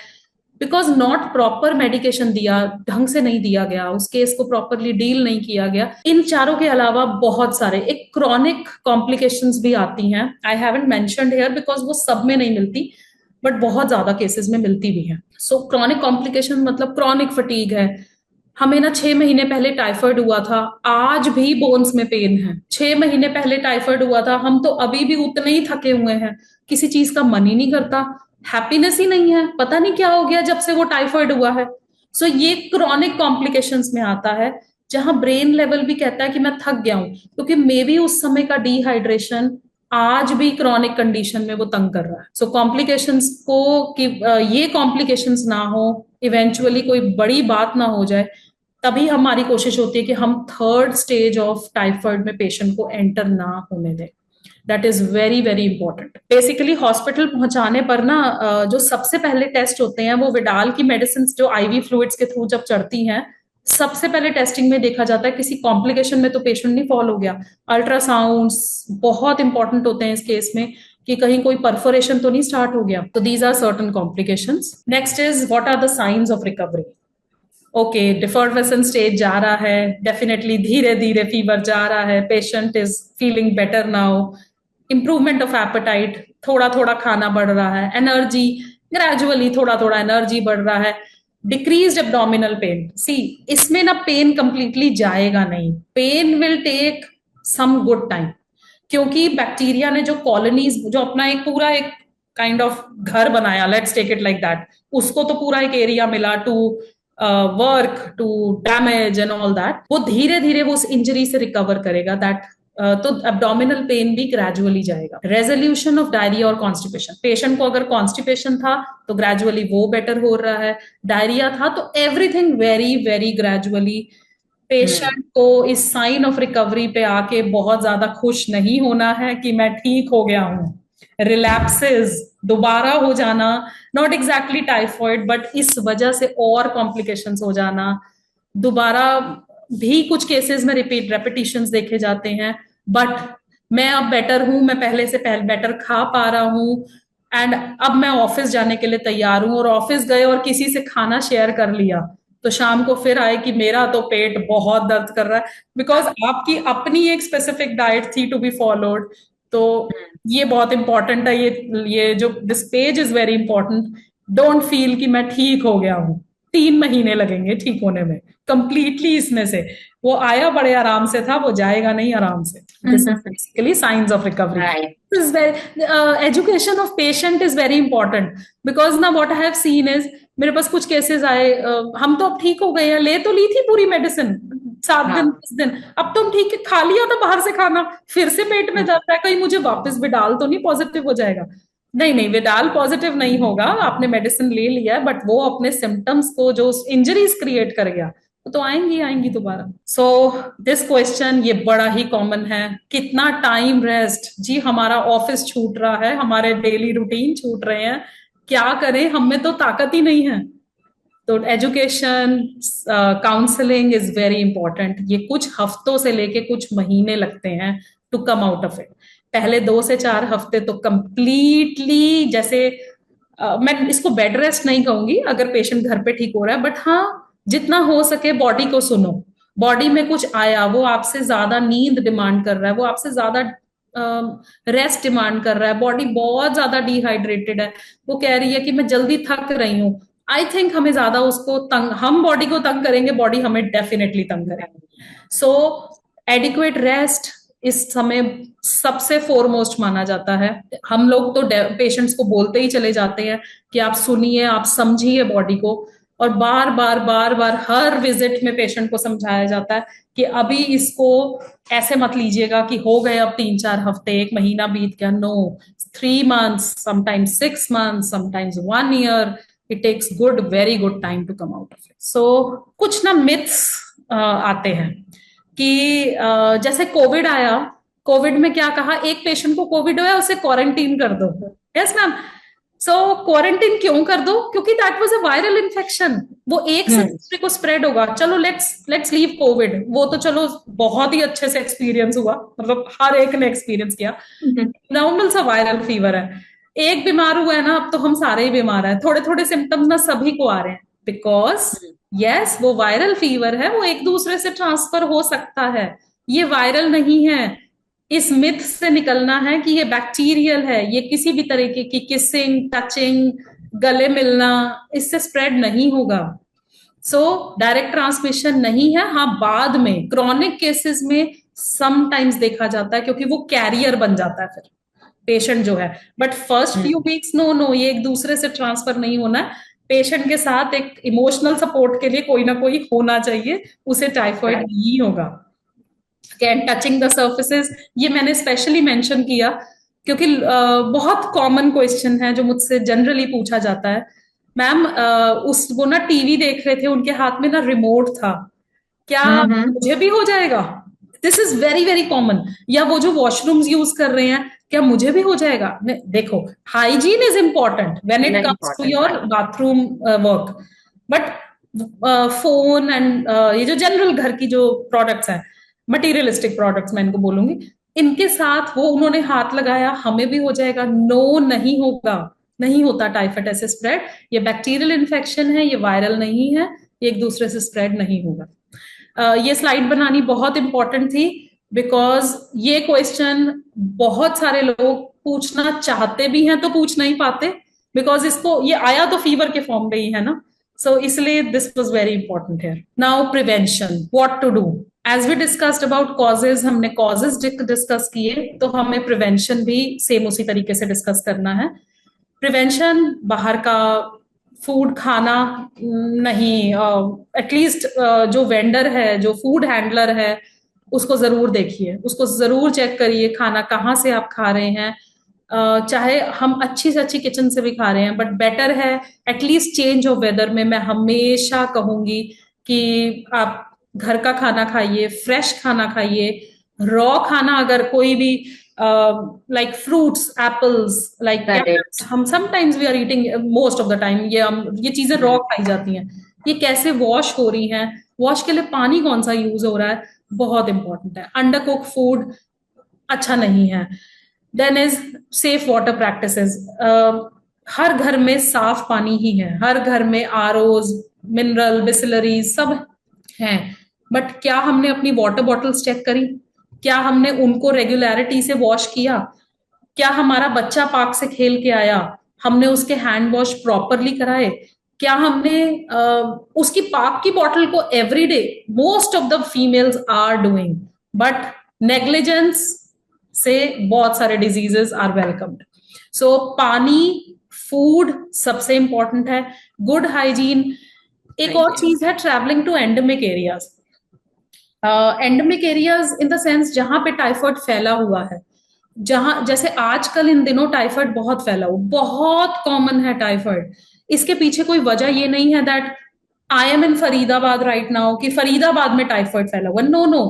बिकॉज नॉट प्रॉपर मेडिकेशन दिया, ढंग से नहीं दिया गया, उस केस को प्रॉपरली डील नहीं किया गया। इन चारों के अलावा बहुत सारे एक क्रॉनिक कॉम्प्लिकेशंस भी आती हैं, I haven't mentioned here because वो सब में नहीं मिलती, बट बहुत ज्यादा केसेस में मिलती भी है। सो क्रॉनिक कॉम्प्लिकेशन मतलब क्रॉनिक फटीग है, हमें ना 6 महीने पहले टाइफाइड हुआ था, आज भी बोन्स में पेन है, 6 महीने पहले टाइफाइड हुआ था, हम तो अभी भी उतने ही थके हुए हैं, किसी चीज का मन ही नहीं करता, हैप्पीनेस ही नहीं है, पता नहीं क्या हो गया जब से वो टाइफाइड हुआ है। सो ये क्रॉनिक कॉम्प्लिकेशंस में आता है, जहां ब्रेन लेवल भी कहता है कि मैं थक गया हूं, क्योंकि मे बी उस समय का डिहाइड्रेशन आज भी क्रॉनिक कंडीशन में वो तंग कर रहा है। सो कॉम्प्लिकेशंस को कि ये कॉम्प्लिकेशंस ना हो, इवेंचुअली कोई बड़ी बात ना हो जाए, तभी हमारी कोशिश होती है कि हम थर्ड स्टेज ऑफ टाइफाइड में पेशेंट को एंटर ना होने दें। That is very very important. Basically hospital पहुंचाने पर ना जो सबसे पहले टेस्ट होते हैं वो विडाल की मेडिसिन जो आईवी फ्लूइड्स के थ्रू जब चढ़ती हैं, सबसे पहले टेस्टिंग में देखा जाता है किसी कॉम्प्लिकेशन में तो पेशेंट नहीं फॉल हो गया। अल्ट्रासाउंड्स बहुत इंपॉर्टेंट होते हैं इस केस में, कि कहीं कोई परफोरेशन तो नहीं स्टार्ट हो गया। तो these are certain complications. Next is what are the signs of recovery. Okay, defervescence stage जा रहा है, डेफिनेटली धीरे धीरे फीवर जा रहा है, patient is feeling better now, improvement of appetite, थोड़ा थोड़ा खाना बढ़ रहा है, एनर्जी ग्रेजुअली थोड़ा थोड़ा एनर्जी बढ़ रहा है, डिक्रीज एब्डोमिनल पेन। सी, इसमें ना पेन कंप्लीटली जाएगा नहीं, pain will take some good time, क्योंकि बैक्टीरिया ने जो कॉलोनीज, जो अपना एक पूरा एक काइंड ऑफ घर बनाया, let's take it like that, उसको तो पूरा एक एरिया मिला to work, to damage and all that, वो धीरे धीरे वो उस इंजरी से रिकवर करेगा। दैट तो एब्डोमिनल पेन भी ग्रेजुअली जाएगा। रेजोल्यूशन ऑफ डायरिया और कॉन्स्टिपेशन, पेशेंट को अगर कॉन्स्टिपेशन था तो ग्रेजुअली वो बेटर हो रहा है, डायरिया था तो everything very very gradually. Patient को इस साइन ऑफ रिकवरी पे आके बहुत ज्यादा खुश नहीं होना है कि मैं ठीक हो गया हूं। रिलैप्सेस, दोबारा हो जाना, नॉट एग्जैक्टली टाइफॉइड बट इस वजह से और कॉम्प्लिकेशंस हो जाना, दोबारा भी कुछ केसेस में रिपीट रेपिटिशंस देखे जाते हैं, बट मैं अब बेटर हूं, मैं पहले से पहले बेटर खा पा रहा हूं, एंड अब मैं ऑफिस जाने के लिए तैयार हूं, और ऑफिस गए और किसी से खाना शेयर कर लिया तो शाम को फिर आए कि मेरा तो पेट बहुत दर्द कर रहा है, बिकॉज आपकी अपनी एक स्पेसिफिक डाइट थी टू बी फॉलोड। तो ये बहुत इंपॉर्टेंट है, ये जो this page is very important. Don't feel कि मैं ठीक हो गया हूं, 3 महीने लगेंगे ठीक होने में कंप्लीटली। इसमें से वो आया बड़े आराम से था, वो जाएगा नहीं आराम से। This is basically science of recovery. Right. is very education of patient is very important, because ना what I have seen is, मेरे पास कुछ केसेस आए, हम तो अब ठीक हो गए हैं, ले तो ली थी पूरी मेडिसिन 7 दिन 10 दिन, अब तो हम ठीक है, खा लिया था बाहर से खाना, फिर से पेट में दर्द है, कहीं मुझे वापस विडाल तो नहीं पॉजिटिव हो जाएगा। नहीं नहीं, विडाल पॉजिटिव नहीं होगा, आपने मेडिसिन ले लिया है, बट वो अपने सिम्टम्स को जो इंजरीज क्रिएट कर गया वो तो आएंगी आएंगी दोबारा। सो दिस क्वेश्चन ये बड़ा ही कॉमन है, कितना टाइम रेस्ट। जी हमारा ऑफिस छूट रहा है, हमारे डेली रूटीन छूट रहे हैं, क्या करें, हम में तो ताकत ही नहीं है। तो education, counselling is very important. ये कुछ हफ्तों से लेके कुछ महीने लगते हैं to come out of it. पहले 2 से 4 हफ्ते तो कंप्लीटली, जैसे मैं इसको बेड रेस्ट नहीं कहूंगी अगर पेशेंट घर पे ठीक हो रहा है, बट हाँ जितना हो सके बॉडी को सुनो। बॉडी में कुछ आया, वो आपसे ज्यादा नींद डिमांड कर रहा है, वो आपसे ज्यादा रेस्ट डिमांड कर रहा है, बॉडी बहुत ज्यादा डिहाइड्रेटेड है, वो कह रही है कि मैं जल्दी थक रही हूँ। आई थिंक हमें ज्यादा उसको तंग, हम बॉडी को तंग करेंगे, बॉडी हमें डेफिनेटली तंग करेगी। सो एडिक्वेट रेस्ट इस समय सबसे फोरमोस्ट माना जाता है। हम लोग तो पेशेंट्स को बोलते ही चले जाते हैं कि आप सुनिए, आप समझिए बॉडी को, और बार बार बार बार हर विजिट में पेशेंट को समझाया जाता है कि अभी इसको ऐसे मत लीजिएगा कि हो गए अब 3-4 हफ्ते, 1 महीना बीत गया। No, 3 months, sometimes 6 months, sometimes 1 year, it takes good, very good time to come out of it. So कुछ ना मिथ्स आते हैं कि जैसे कोविड आया, कोविड में क्या कहा, एक पेशेंट को कोविड हुआ उसे क्वारंटीन कर दो। Yes ma'am. सो क्वारंटीन क्यों कर दो? क्योंकि that was a viral infection, वो एक से दूसरे को स्प्रेड होगा। चलो लेट्स लीव कोविड, वो तो चलो बहुत ही अच्छे से एक्सपीरियंस हुआ, मतलब हर एक ने एक्सपीरियंस किया। नॉर्मल सा वायरल फीवर है, एक बीमार हुआ है ना, अब तो हम सारे ही बीमार हैं, थोड़े थोड़े सिम्टम्स ना सभी को आ रहे हैं, बिकॉज यस वो वायरल फीवर है, वो एक दूसरे से ट्रांसफर हो सकता है, ये वायरल नहीं है। इस मिथ से निकलना है कि ये बैक्टीरियल है, ये किसी भी तरीके की किसिंग, टचिंग, गले मिलना, इससे स्प्रेड नहीं होगा। सो डायरेक्ट ट्रांसमिशन नहीं है। हाँ, बाद में क्रॉनिक केसेस में समटाइम्स देखा जाता है, क्योंकि वो कैरियर बन जाता है फिर पेशेंट जो है, but first few weeks no no, ये एक दूसरे से ट्रांसफर नहीं होना है। पेशेंट के साथ एक इमोशनल सपोर्ट के लिए कोई ना कोई होना चाहिए, उसे टाइफाइड Right. नहीं होगा। कैन टचिंग द सर्फेसेस, ये मैंने स्पेशली मेंशन किया क्योंकि बहुत कॉमन क्वेश्चन है जो मुझसे जनरली पूछा जाता है। मैम उस वो ना टीवी देख रहे थे, उनके हाथ में ना रिमोट था, क्या हम्म। मुझे भी हो जाएगा? This is very very common. या वो जो वॉशरूम्स यूज कर रहे हैं, क्या मुझे भी हो जाएगा? देखो, hygiene is important when it Very comes to important, your right? Bathroom work, but phone and ये जो जनरल घर की जो प्रोडक्ट्स हैं, मटीरियलिस्टिक प्रोडक्ट्स मैं इनको बोलूंगी, इनके साथ वो उन्होंने हाथ लगाया, हमें भी हो जाएगा? नो, नहीं होगा, नहीं होता टाइफाइड ऐसे स्प्रेड। ये बैक्टीरियल इन्फेक्शन है, ये वायरल नहीं है, एक दूसरे से स्प्रेड नहीं होगा। ये स्लाइड बनानी बहुत इंपॉर्टेंट थी बिकॉज ये क्वेश्चन बहुत सारे लोग पूछना चाहते भी हैं तो पूछ नहीं पाते, बिकॉज इसको ये आया तो फीवर के फॉर्म में ही है ना। सो इसलिए दिस वाज वेरी इंपॉर्टेंट है। Now prevention, what to do. As we discussed about causes, हमने कॉजेज डिस्कस किए, तो हमें प्रिवेंशन भी सेम उसी तरीके से डिस्कस करना है। प्रिवेंशन, बाहर का फूड खाना नहीं, एटलीस्ट जो वेंडर है, जो फूड हैंडलर है, उसको जरूर देखिए, उसको जरूर चेक करिए खाना कहाँ से आप खा रहे हैं। चाहे हम अच्छी से अच्छी किचन से भी खा रहे हैं, बट बेटर है एटलीस्ट चेंज ऑफ वेदर में मैं हमेशा कहूंगी कि आप घर का खाना खाइए, फ्रेश खाना खाइए। रॉ खाना अगर कोई भी like fruits, apples, like Correct. हम sometimes we are eating, most of the time ये चीजें रॉ हम्म। खाई जाती हैं। ये कैसे वॉश हो रही हैं, वॉश के लिए पानी कौन सा यूज हो रहा है, बहुत इंपॉर्टेंट है। अंडर कुक फूड अच्छा नहीं है। Then is safe water practices. हर घर में साफ पानी ही है, हर घर में आरओज, मिनरल, बिसलरीज सब हैं, बट क्या हमने अपनी वाटर बॉटल्स चेक करी? क्या हमने उनको रेगुलरिटी से वॉश किया? क्या हमारा बच्चा पार्क से खेल के आया, हमने उसके हैंड वॉश प्रॉपरली कराए? क्या हमने उसकी पार्क की बॉटल को everyday, most of the females are doing, but negligence से बहुत सारे डिजीजेस आर वेलकम्ड। सो पानी, फूड सबसे इंपॉर्टेंट है, गुड हाइजीन। एक Thank और you. चीज है travelling to endemic areas. Endemic areas in the sense जहां पे टाइफाइड फैला हुआ है, जहां जैसे आजकल इन दिनों टाइफाइड बहुत फैला हुआ, बहुत कॉमन है टाइफाइड। इसके पीछे कोई वजह ये नहीं है that I am in Faridabad right now कि फरीदाबाद में टाइफाइड फैला हुआ, नो नो।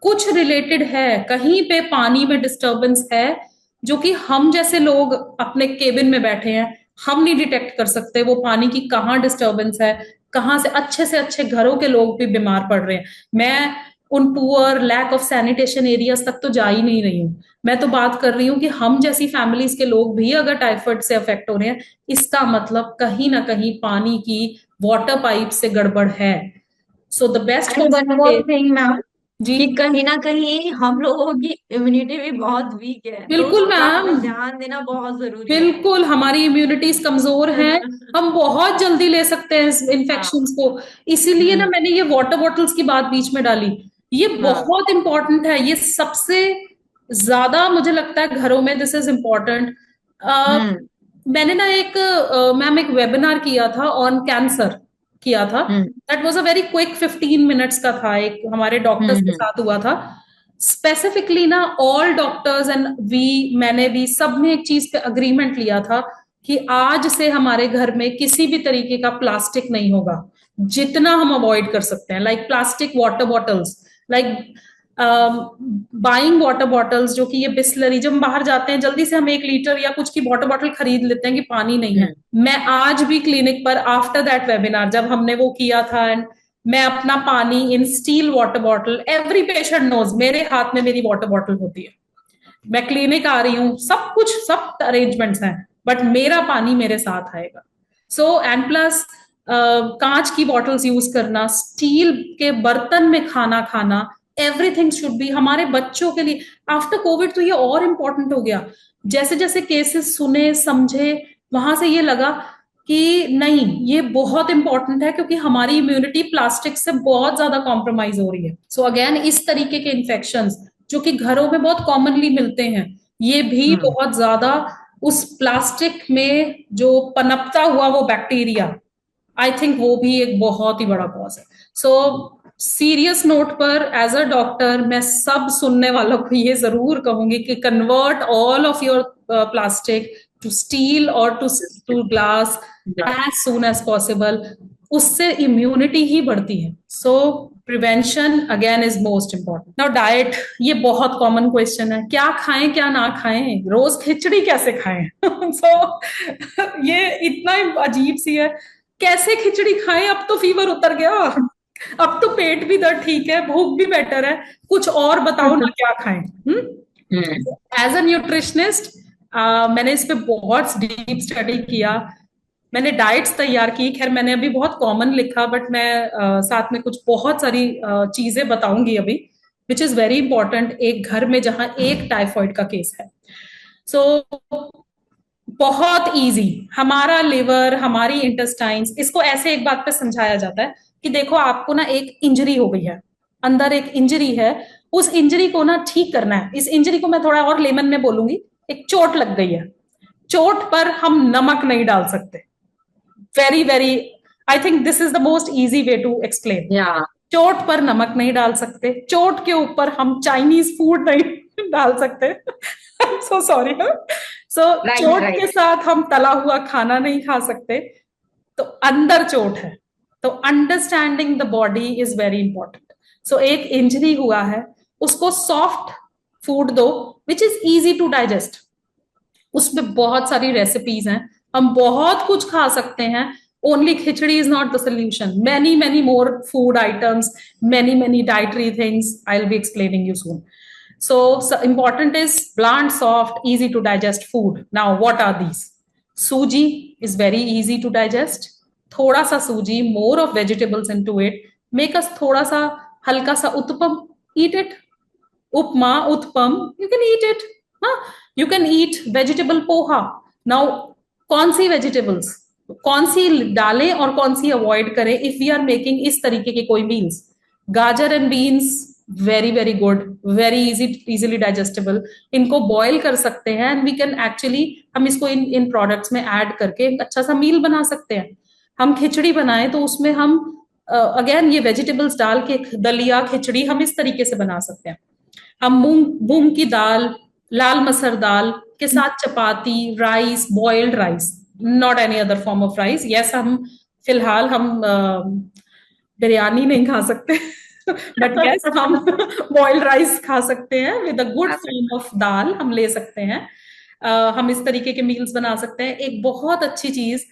कुछ रिलेटेड है, कहीं पे पानी में डिस्टर्बेंस है जो कि हम जैसे लोग अपने केबिन में बैठे हैं, हम नहीं डिटेक्ट कर सकते वो पानी की कहाँ डिस्टर्बेंस है, कहाँ से अच्छे घरों के लोग भी बीमार पड़ रहे हैं। मैं उन poor, lack of sanitation areas तक तो जा ही नहीं रही हूँ। मैं तो बात कर रही हूँ कि हम जैसी फैमिलीज के लोग भी अगर टाइफाइड से अफेक्ट हो रहे हैं, इसका मतलब कहीं ना कहीं पानी की वाटर पाइप से गड़बड़ है। So the best and one more thing ma'am, जी कि कहीं ना कहीं हम लोगों की इम्यूनिटी भी बहुत वीक है, तो उस बिल्कुल बात मैम, पे ध्यान देना बहुत जरूरी है। बिल्कुल हमारी इम्यूनिटीज कमजोर हैं, हम बहुत जल्दी ले सकते हैं हाँ। इन्फेक्शंस को। इसीलिए ना हम्म। मैंने ये वाटर बॉटल्स की बात बीच में डाली, ये हाँ। बहुत इंपॉर्टेंट है, ये सबसे ज्यादा मुझे लगता है घरों में दिस इज इम्पोर्टेंट। हम्म। मैंने ना एक मैम एक वेबिनार किया था ऑन कैंसर, किया था। Hmm. That was a very quick 15 minutes का था, एक हमारे डॉक्टर्स के हम्म। साथ हुआ था। स्पेसिफिकली ना ऑल डॉक्टर्स एंड वी, मैंने भी, सब ने एक चीज पे अग्रीमेंट लिया था कि आज से हमारे घर में किसी भी तरीके का प्लास्टिक नहीं होगा, जितना हम अवॉइड कर सकते हैं। Like plastic water bottles, like buying water bottles, जो कि ये बिस्लरी, जब हम बाहर जाते हैं जल्दी से हम 1 लीटर या कुछ की वाटर बॉटल खरीद लेते हैं कि पानी नहीं है। हम्म। मैं आज भी क्लिनिक पर आफ्टर दैट वेबिनार जब हमने वो किया था, एंड मैं अपना पानी in steel water bottle, every patient knows मेरे हाथ में मेरी वाटर बॉटल होती है। मैं क्लिनिक आ रही हूँ, सब कुछ, सब अरेंजमेंट्स हैं, बट मेरा पानी मेरे साथ आएगा। सो एंड प्लस कांच की बॉटल्स यूज करना, स्टील के बर्तन में खाना खाना, एवरीथिंग शुड बी, हमारे बच्चों के लिए। आफ्टर कोविड तो ये और इम्पोर्टेंट हो गया, जैसे जैसे केसेस सुने समझे, वहां से ये लगा कि नहीं, ये बहुत इंपॉर्टेंट है, क्योंकि हमारी इम्यूनिटी प्लास्टिक से बहुत ज्यादा कॉम्प्रोमाइज हो रही है। सो अगेन इस तरीके के इन्फेक्शंस जो कि घरों में बहुत कॉमनली मिलते हैं, ये भी बहुत ज्यादा उस प्लास्टिक में जो पनपता हुआ वो बैक्टीरिया, आई थिंक वो भी एक बहुत ही बड़ा कॉज है. सो सीरियस नोट पर एज अ डॉक्टर मैं सब सुनने वालों को ये जरूर कहूंगी कि convert all of your plastic to steel और to glass as soon as possible. उससे इम्यूनिटी ही बढ़ती है. So prevention again is most important. Now diet, ये बहुत कॉमन क्वेश्चन है, क्या खाएं क्या ना खाएं, रोज खिचड़ी कैसे खाएं. सो ये इतना अजीब सी है. कैसे खिचड़ी खाएं, अब तो फीवर उतर गया, अब तो पेट भी दर्द ठीक है, भूख भी बेटर है, कुछ और बताओ ना क्या खाएं. एज अ न्यूट्रिशनिस्ट मैंने इस पे बहुत डीप स्टडी किया. मैंने डाइट्स तैयार की. खैर मैंने अभी बहुत कॉमन लिखा, बट मैं साथ में कुछ बहुत सारी चीजें बताऊंगी अभी, विच इज वेरी इंपॉर्टेंट एक घर में जहां एक टाइफॉइड का केस है. सो बहुत इजी. हमारा लिवर, हमारी इंटेस्टाइन्स, इसको ऐसे एक बात पे समझाया जाता है कि देखो आपको ना एक इंजरी हो गई है, अंदर एक इंजरी है, उस इंजरी को ना ठीक करना है. इस इंजरी को मैं थोड़ा और लेमन में बोलूंगी, एक चोट लग गई है. चोट पर हम नमक नहीं डाल सकते. Very very, I think this is the most easy way to explain. चोट पर नमक नहीं डाल सकते, चोट के ऊपर हम चाइनीज फूड नहीं डाल सकते. So sorry. सो चोट के साथ हम तला हुआ खाना नहीं खा सकते. तो अंदर चोट है, तो understanding the body is very important. So एक इंजरी हुआ है, उसको सॉफ्ट फूड दो which is easy to digest. उसमें बहुत सारी रेसिपीज हैं, हम बहुत कुछ खा सकते हैं. Only khichdi is not the solution. Many more food items, many dietary things I will be explaining you soon. So important is bland, soft, easy to digest food. Now, what are these? Suji is very easy to digest. थोड़ा सा सूजी, more of vegetables into it. Make us थोड़ा सा हल्का सा uttapam. Eat it. Upma, utpam. You can eat it. Huh? You can eat vegetable poha. Now, कौन सी vegetables? कौन सी डालें और कौन सी अवॉइड करें if we are making इस तरीके के कोई meals? गाजर and beans very very good, very easily digestible. इनको बॉईल कर सकते हैं एंड वी कैन एक्चुअली, हम इसको इन प्रोडक्ट्स में ऐड करके एक अच्छा सा मील बना सकते हैं. हम खिचड़ी बनाएं तो उसमें हम अगेन ये वेजिटेबल्स डाल के दलिया खिचड़ी हम इस तरीके से बना सकते हैं. हम मूंग की दाल, लाल मसर दाल के साथ chapati, rice, boiled rice, not any other form of rice. Yes, हम फिलहाल हम बिरयानी नहीं खा सकते, बट यस हम बॉइल्ड राइस खा सकते हैं with a good form of dal हम ले सकते हैं. हम इस तरीके के मील्स बना सकते हैं. एक बहुत अच्छी चीज,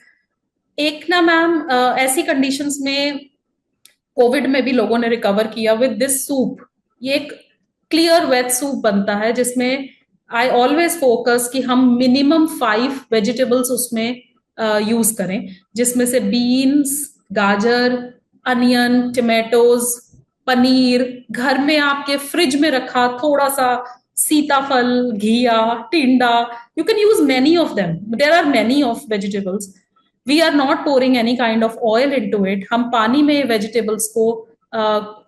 एक ना मैम ऐसी कंडीशंस में कोविड में भी लोगों ने रिकवर किया विद दिस सूप. ये एक क्लियर वेज सूप बनता है जिसमें आई ऑलवेज फोकस कि हम मिनिमम 5 वेजिटेबल्स उसमें यूज करें, जिसमें से बीन्स, गाजर, अनियन, टमेटोज, पनीर, घर में आपके फ्रिज में रखा थोड़ा सा सीताफल, घिया, टिंडा. You can use many of them. There are many of vegetables. We are not pouring any kind of oil into it. हम पानी में वेजिटेबल्स को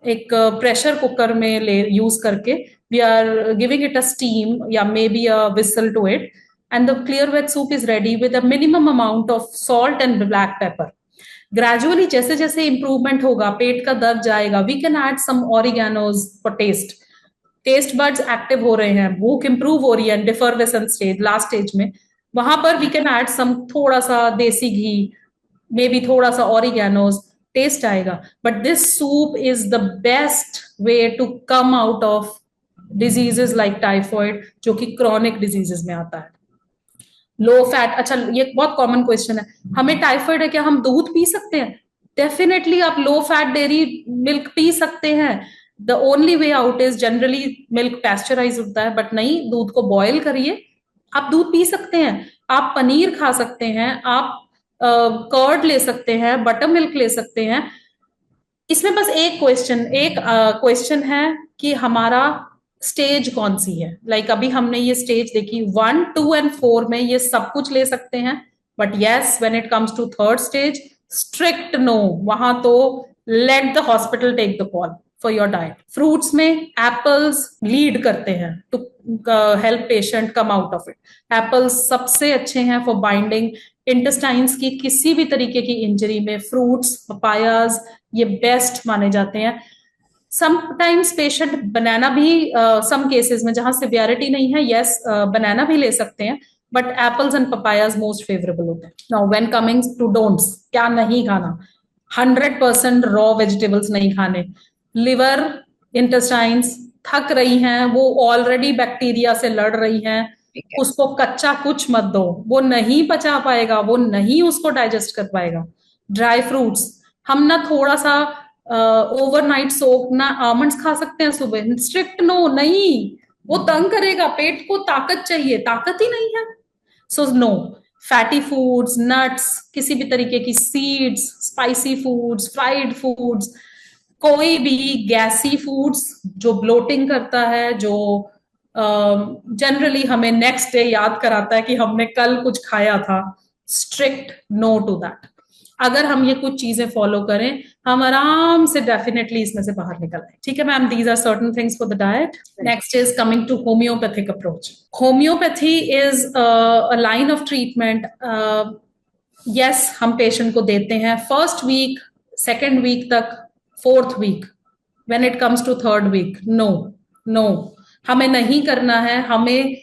एक प्रेशर कुकर में ले यूज करके we are giving it a steam या may be a whistle to it, and the clear veg soup is ready with a minimum amount of salt and black pepper. Gradually जैसे जैसे improvement होगा, पेट का दर्द जाएगा, we can add some oreganos for taste. Taste buds active हो रहे हैं, भूख इंप्रूव हो रही है, डिफरवेसेंट स्टेज, लास्ट स्टेज में, वहां पर वी कैन ऐड सम थोड़ा सा देसी घी, मे बी थोड़ा सा ऑरिगेनोज, टेस्ट आएगा. But this soup is the best way to come out of diseases like typhoid, जो कि क्रॉनिक डिजीजेस में आता है. लो फैट, अच्छा ये बहुत कॉमन क्वेश्चन है, हमें टाइफाइड है क्या हम दूध पी सकते हैं? डेफिनेटली आप low fat dairy milk P सकते हैं. The only way out is generally milk pasteurise होता है, बट नहीं, दूध को बॉयल करिए, आप दूध पी सकते हैं. आप पनीर खा सकते हैं, आप कर्ड ले सकते हैं, बटर मिल्क ले सकते हैं. इसमें बस एक क्वेश्चन है कि हमारा स्टेज कौन सी है. लाइक अभी हमने ये स्टेज देखी 1, 2 एंड 4 में ये सब कुछ ले सकते हैं, but yes when it comes to third stage, strict no. वहां तो let the hospital take the call for your diet. Fruits में एप्पल्स लीड करते हैं to help patient come out of it. Apples सबसे अच्छे हैं फॉर बाइंडिंग इंटेस्टाइन्स की किसी भी तरीके की इंजरी में फ्रूट्स, पपायाज ये बेस्ट माने जाते हैं। समटाइम्स पेशेंट बनाना भी, सम केसेस में जहां सिवियरिटी नहीं है, यस बनाना भी ले सकते हैं, but apples and papayas most favourable होते हैं। Now when coming to don'ts, क्या नहीं खाना, 100% रॉ वेजिटेबल्स नहीं खाने। लिवर, इंटेस्टाइन्स थक रही हैं, वो ऑलरेडी बैक्टीरिया से लड़ रही हैं, ठीक है। उसको कच्चा कुछ मत दो, वो नहीं पचा पाएगा, वो नहीं उसको डाइजेस्ट कर पाएगा। ड्राई फ्रूट्स, हम ना थोड़ा सा ओवरनाइट सोक ना आमंड्स खा सकते हैं सुबह, स्ट्रिक्ट नो, नहीं, वो तंग करेगा, पेट को ताकत चाहिए, ताकत ही नहीं है। So no, fatty foods, nuts, किसी भी तरीके की seeds, spicy foods, fried foods, कोई भी गैसी फूड्स जो ब्लोटिंग करता है, जो जनरली हमें नेक्स्ट डे याद कराता है कि हमने कल कुछ खाया था, स्ट्रिक्ट नो टू दैट। अगर हम ये कुछ चीजें फॉलो करें, हम आराम से डेफिनेटली इसमें से बाहर निकल आए। ठीक है ma'am, these are certain things for the diet. Next is coming to homeopathic approach. Homeopathy is a line of treatment. Yes, हम पेशेंट को देते हैं फर्स्ट वीक, सेकेंड वीक तक, fourth week, when it comes to third week, no, no, हमें नहीं करना है। हमें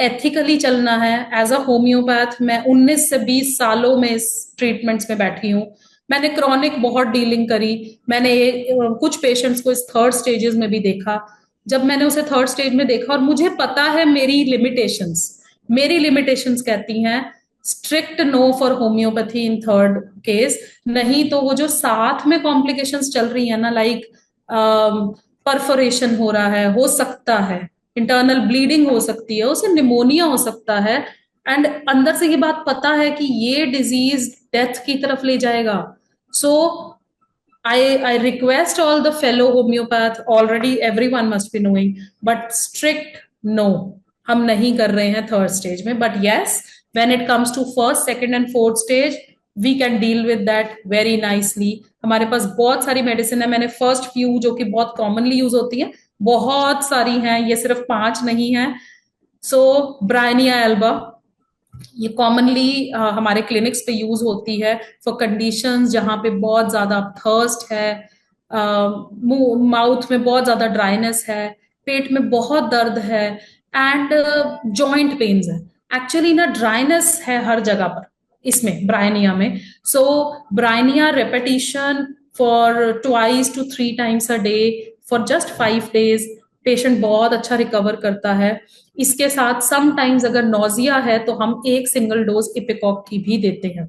एथिकली चलना है। एज अ होम्योपैथ मैं 19 से 20 सालों में इस ट्रीटमेंट्स में बैठी हूँ। मैंने क्रॉनिक बहुत डीलिंग करी। मैंने कुछ पेशेंट्स को इस थर्ड स्टेजेस में भी देखा। जब मैंने उसे थर्ड स्टेज में देखा और मुझे पता है मेरी लिमिटेशंस कहती हैं strict no for homeopathy in third case. नहीं तो वो जो साथ में कॉम्प्लिकेशंस चल रही है ना, लाइक परफोरेशन हो रहा है, हो सकता है इंटरनल ब्लीडिंग हो सकती है, उसे निमोनिया हो सकता है, एंड अंदर से ये बात पता है कि ये डिजीज डेथ की तरफ ले जाएगा। सो I request all the fellow homeopath, already everyone must be knowing, but strict no, हम नहीं कर रहे हैं थर्ड स्टेज में। But yes, when it comes to first, second and fourth stage, we can deal with that very nicely. हमारे पास बहुत सारी medicine है। मैंने फर्स्ट फ्यू जो कि बहुत कॉमनली यूज होती है, बहुत सारी हैं, ये सिर्फ 5 नहीं है। सो ब्रायनिया एल्बा, ये कॉमनली हमारे क्लिनिक्स पे यूज होती है फॉर कंडीशंस जहां पे बहुत ज्यादा थर्स्ट है, माउथ में बहुत ज्यादा ड्राइनेस है, पेट में बहुत दर्द है, एंड जॉइंट पेन्स है। एक्चुअली ना ड्राइनेस है हर जगह पर इसमें, ब्रायनिया में। So Bryonia repetition for 2 to 3 times a day for just 5 days, patient बहुत अच्छा रिकवर करता है। इसके साथ समटाइम्स अगर नोजिया है तो हम एक सिंगल डोज इपिकॉक की भी देते हैं।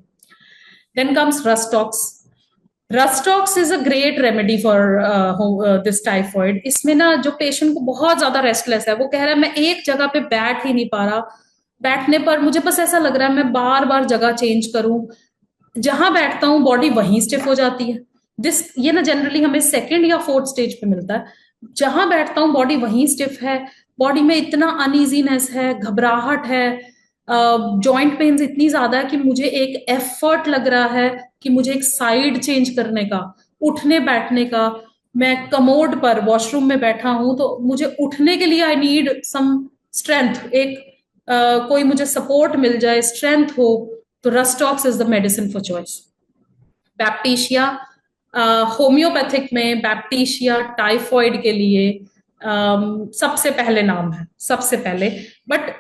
Then comes rhus tox. Rhus tox is a great remedy for this typhoid. इसमें ना जो पेशेंट को बहुत ज्यादा रेस्टलेस है, वो कह रहा है मैं एक जगह पे बैठ ही नहीं पा रहा, बैठने पर मुझे बस ऐसा लग रहा है मैं बार बार जगह चेंज करूं, जहां बैठता हूं बॉडी वहीं स्टिफ हो जाती है। ये ना जनरली हमें सेकेंड या फोर्थ स्टेज पे मिलता है। जहां बैठता हूं बॉडी वहीं स्टिफ है, बॉडी में इतना अनइजीनेस है, घबराहट है, जॉइंट पेन्स इतनी ज्यादा है कि मुझे एक एफर्ट लग रहा है कि मुझे एक साइड चेंज करने का, उठने बैठने का। मैं कमोड पर वॉशरूम में बैठा हूं तो मुझे उठने के लिए आई नीड सम स्ट्रेंथ, एक कोई मुझे सपोर्ट मिल जाए, स्ट्रेंथ हो, तो rhus tox is the medicine for choice. Baptisia, homeopathic में बैप्टीशिया टाइफॉइड के लिए सबसे पहले नाम है, सबसे पहले। बट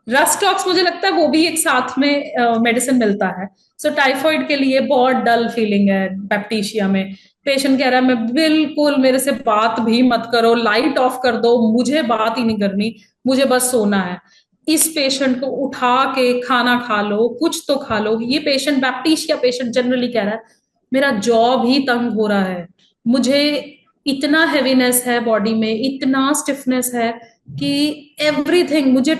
रस्टॉक्स मुझे लगता है वो भी एक साथ में मेडिसिन मिलता है। सो टाइफॉइड के लिए बहुत डल फीलिंग है बैप्टीशिया में। पेशेंट कह रहा है मैं बिल्कुल, मेरे से बात भी मत करो, लाइट ऑफ कर दो, मुझे बात ही नहीं करनी, मुझे बस सोना है। इस पेशेंट को उठा के खाना खा लो, कुछ तो खा लो। ये पेशेंट, बैप्टीशिया पेशेंट जनरली कह रहा है मेरा जॉ भी तंग हो रहा है, मुझे इतना हैवीनेस है बॉडी में, इतना स्टिफनेस है कि एवरीथिंग मुझे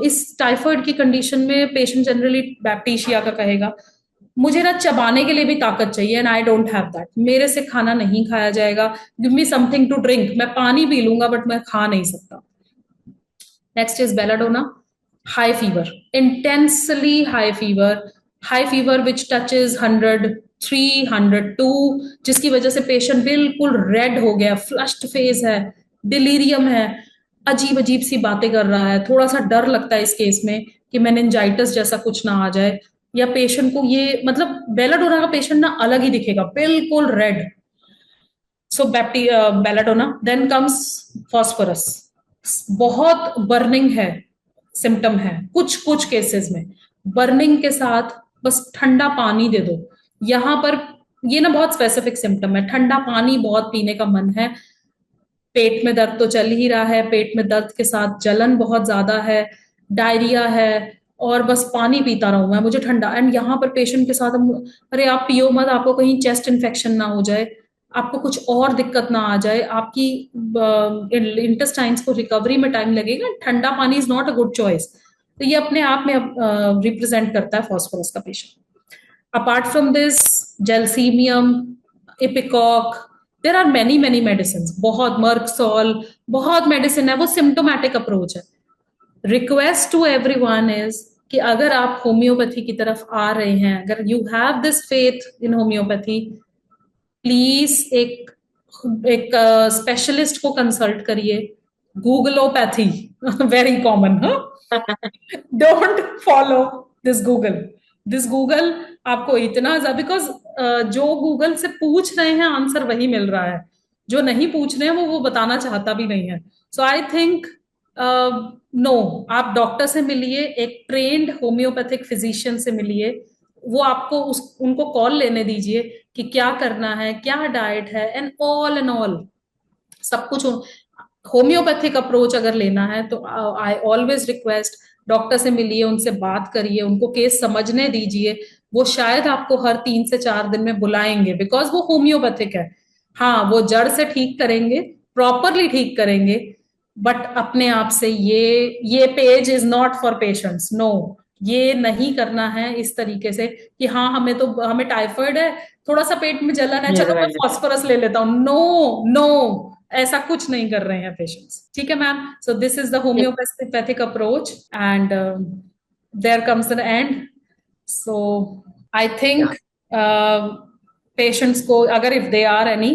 इस टाइफॉइड की कंडीशन में पेशेंट जनरली बैप्टीशिया का कहेगा मुझे ना चबाने के लिए भी ताकत चाहिए, and I don't have that, मेरे से खाना नहीं खाया जाएगा, give me something to drink, मैं पानी पी लूंगा बट मैं खा नहीं सकता। Next is belladonna. High fever, intensely high fever which touches 103, 102, जिसकी वजह से पेशेंट बिल्कुल रेड हो गया, फ्लश्ड फेस है, डिलीरियम है, अजीब अजीब सी बातें कर रहा है, थोड़ा सा डर लगता है इस केस में कि मेनिंजाइटिस जैसा कुछ ना आ जाए, या पेशेंट को ये मतलब बेलाडोना का पेशेंट ना अलग ही दिखेगा, बिल्कुल रेड। सो बेलाडोना, देन कम्स फॉस्फोरस, बहुत बर्निंग है, सिम्टम है कुछ कुछ केसेस में, बर्निंग के साथ बस ठंडा पानी दे दो। यहाँ पर ये ना बहुत स्पेसिफिक सिम्टम है, ठंडा पानी बहुत पीने का मन है, पेट में दर्द तो चल ही रहा है, पेट में दर्द के साथ जलन बहुत ज्यादा है, डायरिया है, और बस पानी पीता रहूं मैं, मुझे ठंडा। एंड यहाँ पर पेशेंट के साथ हम, अरे आप पियो मत, आपको कहीं चेस्ट इन्फेक्शन ना हो जाए, आपको कुछ और दिक्कत ना आ जाए, आपकी इंटेस्टाइन्स को रिकवरी में टाइम लगेगा, ठंडा पानी is not a good choice. तो ये अपने आप में रिप्रेजेंट करता है फॉस्फोरस का पेशेंट। Apart from this, gelsemium, ipecac, there are many many medicine, बहुत मर्कसॉल, बहुत मेडिसिन है, वो सिम्टोमेटिक अप्रोच है। रिक्वेस्ट टू एवरी वन इज कि अगर आप होम्योपैथी की तरफ आ रहे हैं, अगर you have this faith in homeopathy, please एक एक स्पेशलिस्ट को कंसल्ट करिए। Googleopathy very common, don't follow this Google आपको इतना ज्यादा, बिकॉज जो गूगल से पूछ रहे हैं आंसर वही मिल रहा है, जो नहीं पूछ रहे हैं वो बताना चाहता भी नहीं है। सो आई थिंक नो, आप डॉक्टर से मिलिए, एक ट्रेन्ड होम्योपैथिक फिजिशियन से मिलिए, वो आपको उनको कॉल लेने दीजिए कि क्या करना है, क्या डाइट है, एंड ऑल सब कुछ। होम्योपैथिक अप्रोच अगर लेना है तो आई ऑलवेज रिक्वेस्ट, डॉक्टर से मिलिए, उनसे बात करिए, उनको केस समझने दीजिए। वो शायद आपको हर 3 से 4 दिन में बुलाएंगे, बिकॉज वो होम्योपैथिक है। हाँ, वो जड़ से ठीक करेंगे, प्रॉपरली ठीक करेंगे, बट अपने आप से ये page is not for patients, no. ये नहीं करना है इस तरीके से कि हाँ हमें टाइफाइड है, थोड़ा सा पेट में जलन है, ये चलो तो मैं है। फॉस्फोरस ले लेता हूँ। नो, नो, ऐसा कुछ नहीं कर रहे हैं पेशेंट्स, ठीक है ma'am. So this is the homeopathic approach, and there comes an end. So I think patients को, अगर इफ दे आर एनी,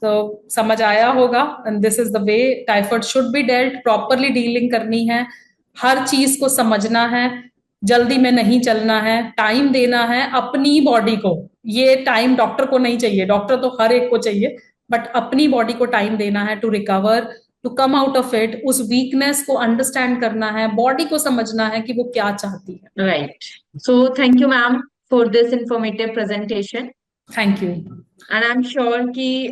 तो समझ आया होगा, and this is the way typhoid should be dealt, properly dealing करनी है, हर चीज को समझना है, जल्दी में नहीं चलना है, टाइम देना है अपनी बॉडी को। ये टाइम डॉक्टर को नहीं चाहिए, डॉक्टर तो हर एक को चाहिए, बट अपनी बॉडी को टाइम देना है to recover, to come out of it, उस वीकनेस को अंडरस्टैंड करना है, बॉडी को समझना है कि वो क्या चाहती है। Right. So thank you ma'am for this informative presentation. Thank you. And I am sure कि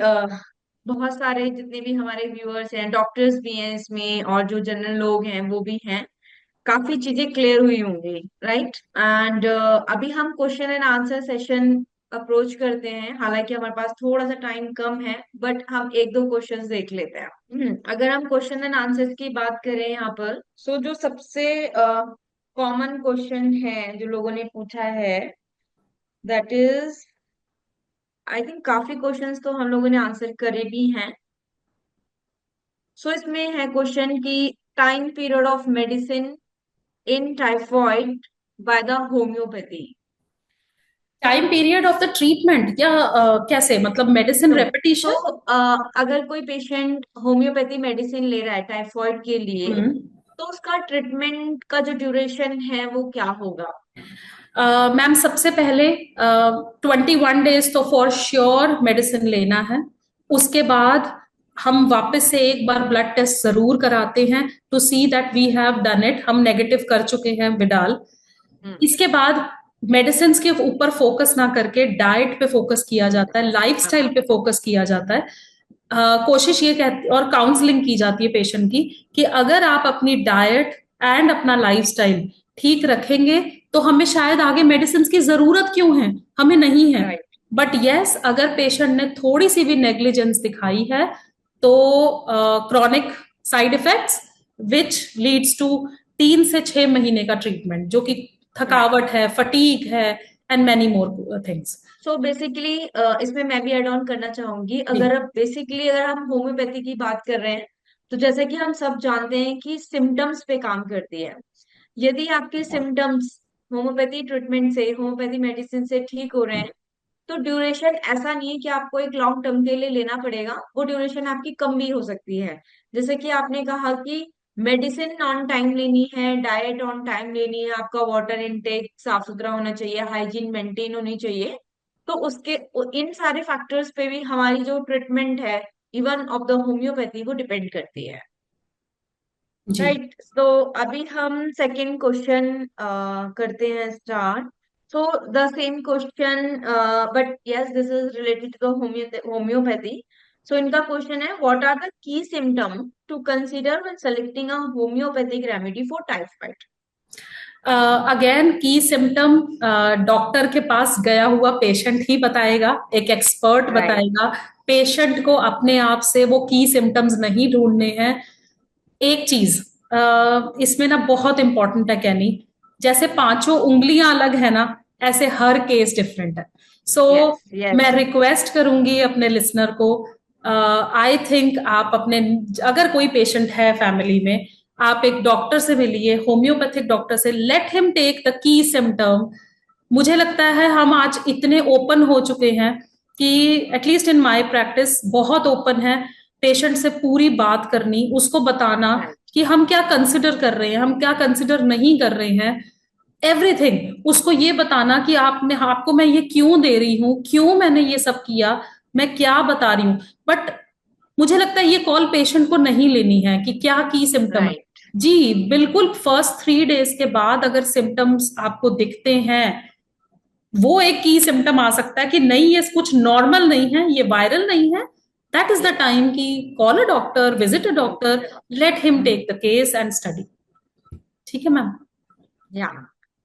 बहुत सारे जितने भी हमारे व्यूअर्स हैं, डॉक्टर्स भी हैं इसमें, और जो जनरल लोग हैं वो भी हैं, काफी चीजें क्लियर हुई होंगी। राइट। एंड अभी हम question and answer session approach करते हैं। हालांकि हमारे पास थोड़ा सा टाइम कम है, बट हम एक दो क्वेश्चंस देख लेते हैं। अगर हम क्वेश्चन एंड आंसर्स की बात करें यहाँ पर, सो जो सबसे कॉमन क्वेश्चन है जो लोगों ने पूछा है, दैट इज, आई थिंक काफी क्वेश्चंस तो हम लोगों ने आंसर करे भी हैं। सो इसमें है क्वेश्चन की, time period of medicine in typhoid by the homeopathy. Time period of the treatment, या कैसे, मतलब मेडिसिन नो। तो रेपिटेशन? अगर कोई पेशेंट होम्योपैथी मेडिसिन ले रहा है टाइफॉइड के लिए, हम्म। तो उसका ट्रीटमेंट का जो ड्यूरेशन है वो क्या होगा? मैम सबसे पहले 21 डेज तो फॉर श्योर मेडिसिन लेना है, उसके बाद हम वापस से एक बार ब्लड टेस्ट जरूर कराते हैं to see that we have done it, हम नेगेटिव कर चुके हैं विडाल। हम्म। इसके बाद मेडिसिन के ऊपर फोकस ना करके डाइट पे फोकस किया जाता है, लाइफस्टाइल पे फोकस किया जाता है। कोशिश ये कहती और काउंसलिंग की जाती है पेशेंट की कि अगर आप अपनी डाइट एंड अपना लाइफस्टाइल ठीक रखेंगे तो हमें शायद आगे मेडिसिन की जरूरत क्यों है, हमें नहीं है। राइट। बट यस, अगर पेशेंट ने थोड़ी सी भी नेग्लिजेंस दिखाई है तो chronic side effects which leads to 3 से 6 महीने का ट्रीटमेंट, जो कि राइट। थकावट है, फटीग है, and many more things. So basically इसमें मैं भी ऐड ऑन करना चाहूंगी। जी। अगर हम होम्योपैथी की बात कर रहे हैं, तो जैसा कि हम सब जानते हैं कि सिम्टम्स पे काम करती है। यदि आपके सिम्टम्स होम्योपैथी ट्रीटमेंट से, होम्योपैथी मेडिसिन से ठीक हो रहे हैं, तो ड्यूरेशन ऐसा नहीं है कि आपको एक लॉन्ग टर्म के लिए लेना पड़ेगा, वो ड्यूरेशन आपकी कम भी हो सकती है। जैसे कि आपने कहा कि मेडिसिन ऑन टाइम लेनी है, डाइट ऑन टाइम लेनी है, आपका वाटर इनटेक साफ सुथरा होना चाहिए, हाइजीन मेंटेन होनी चाहिए। तो उसके इन सारे फैक्टर्स पे भी हमारी जो ट्रीटमेंट है इवन ऑफ द होम्योपैथी वो डिपेंड करती है। जी। राइट, तो अभी हम सेकेंड क्वेश्चन करते हैं start. So the same question, but yes this is related to the homeopathy. So इनका क्वेश्चन है, what are the key symptom to consider when selecting a homeopathic remedy for typhoid? Again key symptom doctor के पास गया हुआ patient ही बताएगा, एक expert right. बताएगा। Patient को अपने आप से वो की सिम्टम्स नहीं ढूंढने हैं। एक चीज इसमें ना बहुत इंपॉर्टेंट है कैनी, जैसे पांचों उंगलियां अलग है ना, ऐसे हर केस डिफरेंट है। सो यस मैं यस। रिक्वेस्ट करूंगी अपने लिसनर को, आई थिंक आप अपने, अगर कोई पेशेंट है फैमिली में, आप एक डॉक्टर से मिलिए, होम्योपैथिक डॉक्टर से, let him take the key symptom. मुझे लगता है हम आज इतने ओपन हो चुके हैं कि एटलीस्ट इन माय प्रैक्टिस बहुत ओपन है, पेशेंट से पूरी बात करनी, उसको बताना राइट कि हम क्या कंसिडर कर रहे हैं, हम क्या कंसिडर नहीं कर रहे हैं, एवरीथिंग उसको ये बताना कि आपने, आपको मैं ये क्यों दे रही हूँ, क्यों मैंने ये सब किया, मैं क्या बता रही हूँ। बट मुझे लगता है ये कॉल पेशेंट को नहीं लेनी है कि क्या की सिम्टम है। राइट। जी बिल्कुल, फर्स्ट 3 डेज के बाद अगर सिम्टम्स आपको दिखते हैं, वो एक की सिम्टम आ सकता है कि नहीं ये कुछ नॉर्मल नहीं है, ये वायरल नहीं है। That is the yes. Time की call a doctor, visit a doctor, let him take the case and study. ठीक है ma'am. Yeah,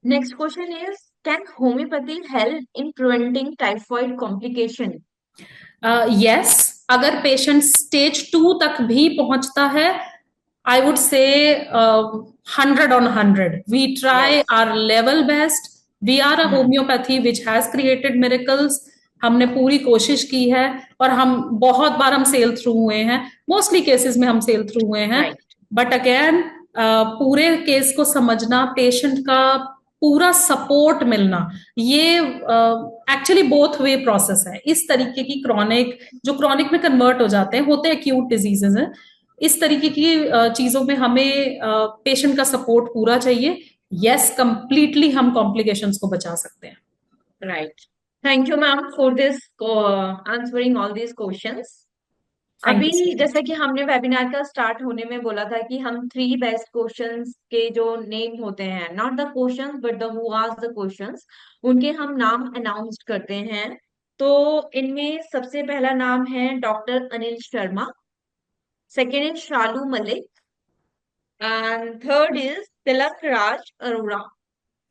next question is, can homeopathy help in preventing typhoid complication? Yes, अगर patient stage 2 तक भी पहुंचता है, I would say 100 on 100, we try yes. Our level best. We are a homeopathy which has created miracles. हमने पूरी कोशिश की है, और हम बहुत बार हम सेल थ्रू हुए हैं, मोस्टली केसेस में हम सेल थ्रू हुए हैं। राइट बट अगेन पूरे केस को समझना, पेशेंट का पूरा सपोर्ट मिलना, ये एक्चुअली बोथ वे प्रोसेस है। इस तरीके की क्रॉनिक, जो क्रॉनिक में कन्वर्ट हो जाते हैं, होते हैं एक्यूट डिजीजेस हैं, इस तरीके की चीजों में हमें पेशेंट का सपोर्ट पूरा चाहिए। यस, कंप्लीटली हम कॉम्प्लिकेशंस को बचा सकते हैं। Right. Thank you ma'am for this answering all these questions. Thank अभी यू सो जैसा मच। कि हमने वेबिनार का स्टार्ट होने में बोला था कि हम थ्री बेस्ट क्वेश्चंस के जो नेम होते हैं, not the questions but the who asked the questions, उनके हम नाम अनाउंस करते हैं। तो इनमें सबसे पहला नाम है doctor Anil Sharma, second is Shalu Malik, and third is Tilak Raj Arora.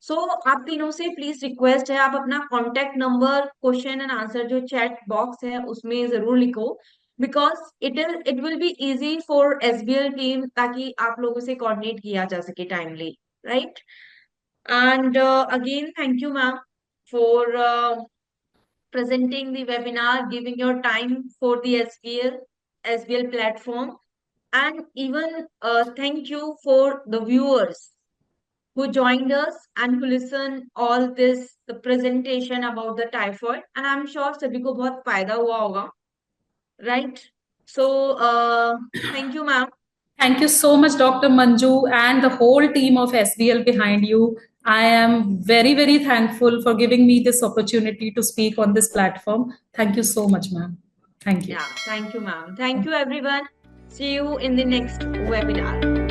So आप तीनों से प्लीज रिक्वेस्ट है, आप अपना contact number, question and answer जो चैट बॉक्स है उसमें जरूर लिखो, because it will be easy for SBL team, ताकि आप लोगों से कोऑर्डिनेट किया जा सके timely. Right, and again thank you ma'am for presenting the webinar, giving your time for the SBL platform, and even thank you for the viewers who joined us and who listen all this the presentation about the typhoid, and I'm sure सभी को बहुत फायदा हुआ होगा, right? So thank you ma'am. Thank you so much, Dr. Manju, and the whole team of SBL behind you. I am very, very thankful for giving me this opportunity to speak on this platform. Thank you so much, ma'am. Thank you. Yeah, thank you ma'am, thank you everyone. See you in the next webinar.